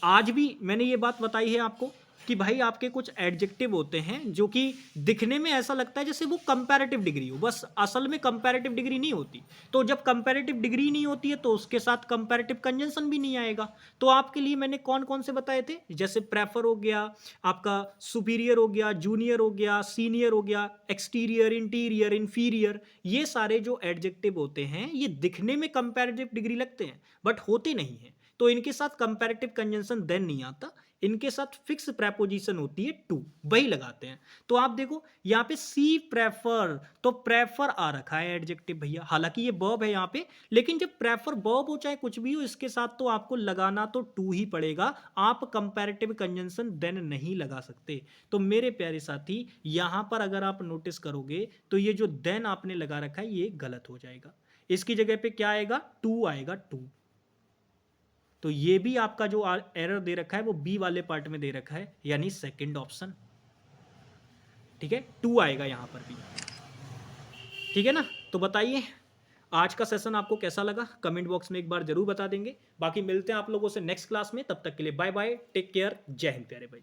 आज भी मैंने ये बात बताई है आपको कि भाई आपके कुछ एडजेक्टिव होते हैं जो कि दिखने में ऐसा लगता है जैसे वो कंपैरेटिव डिग्री हो, बस असल में कंपैरेटिव डिग्री नहीं होती। तो जब कंपैरेटिव डिग्री नहीं होती है तो उसके साथ कंपैरेटिव कंजंक्शन भी नहीं आएगा। तो आपके लिए मैंने कौन कौन से बताए थे, जैसे प्रेफर हो गया, आपका सुपीरियर हो गया, जूनियर हो गया, सीनियर हो गया, एक्सटीरियर, इंटीरियर, इंफीरियर, ये सारे जो एडजेक्टिव होते हैं ये दिखने में कंपैरेटिव डिग्री लगते हैं बट होते नहीं है। तो इनके साथ कंपैरेटिव कंजंक्शन देन नहीं आता, इनके साथ फिक्स प्रेपोजिशन होती है टू, वही लगाते हैं। तो आप देखो यहाँ पे सी प्रेफर, तो प्रेफर आ रखा है एडजेक्टिव भैया, हालांकि ये वर्ब है यहाँ पे, लेकिन जब प्रेफर वर्ब हो चाहे कुछ भी हो, इसके साथ तो आपको लगाना तो टू ही पड़ेगा, आप कंपैरेटिव कंजंक्शन देन नहीं लगा सकते। तो मेरे प्यारे साथी, यहाँ पर अगर आप नोटिस करोगे तो ये जो देन आपने लगा रखा है ये गलत हो जाएगा। इसकी जगह पे क्या आएगा, टू आएगा, टू। तो ये भी आपका जो एरर दे रखा है वो बी वाले पार्ट में दे रखा है, यानी सेकंड ऑप्शन। ठीक है, 2 आएगा यहां पर भी। ठीक है ना, तो बताइए आज का सेशन आपको कैसा लगा, कमेंट बॉक्स में एक बार जरूर बता देंगे। बाकी मिलते हैं आप लोगों से नेक्स्ट क्लास में, तब तक के लिए बाय बाय, टेक केयर, जय हिंद प्यारे भाई।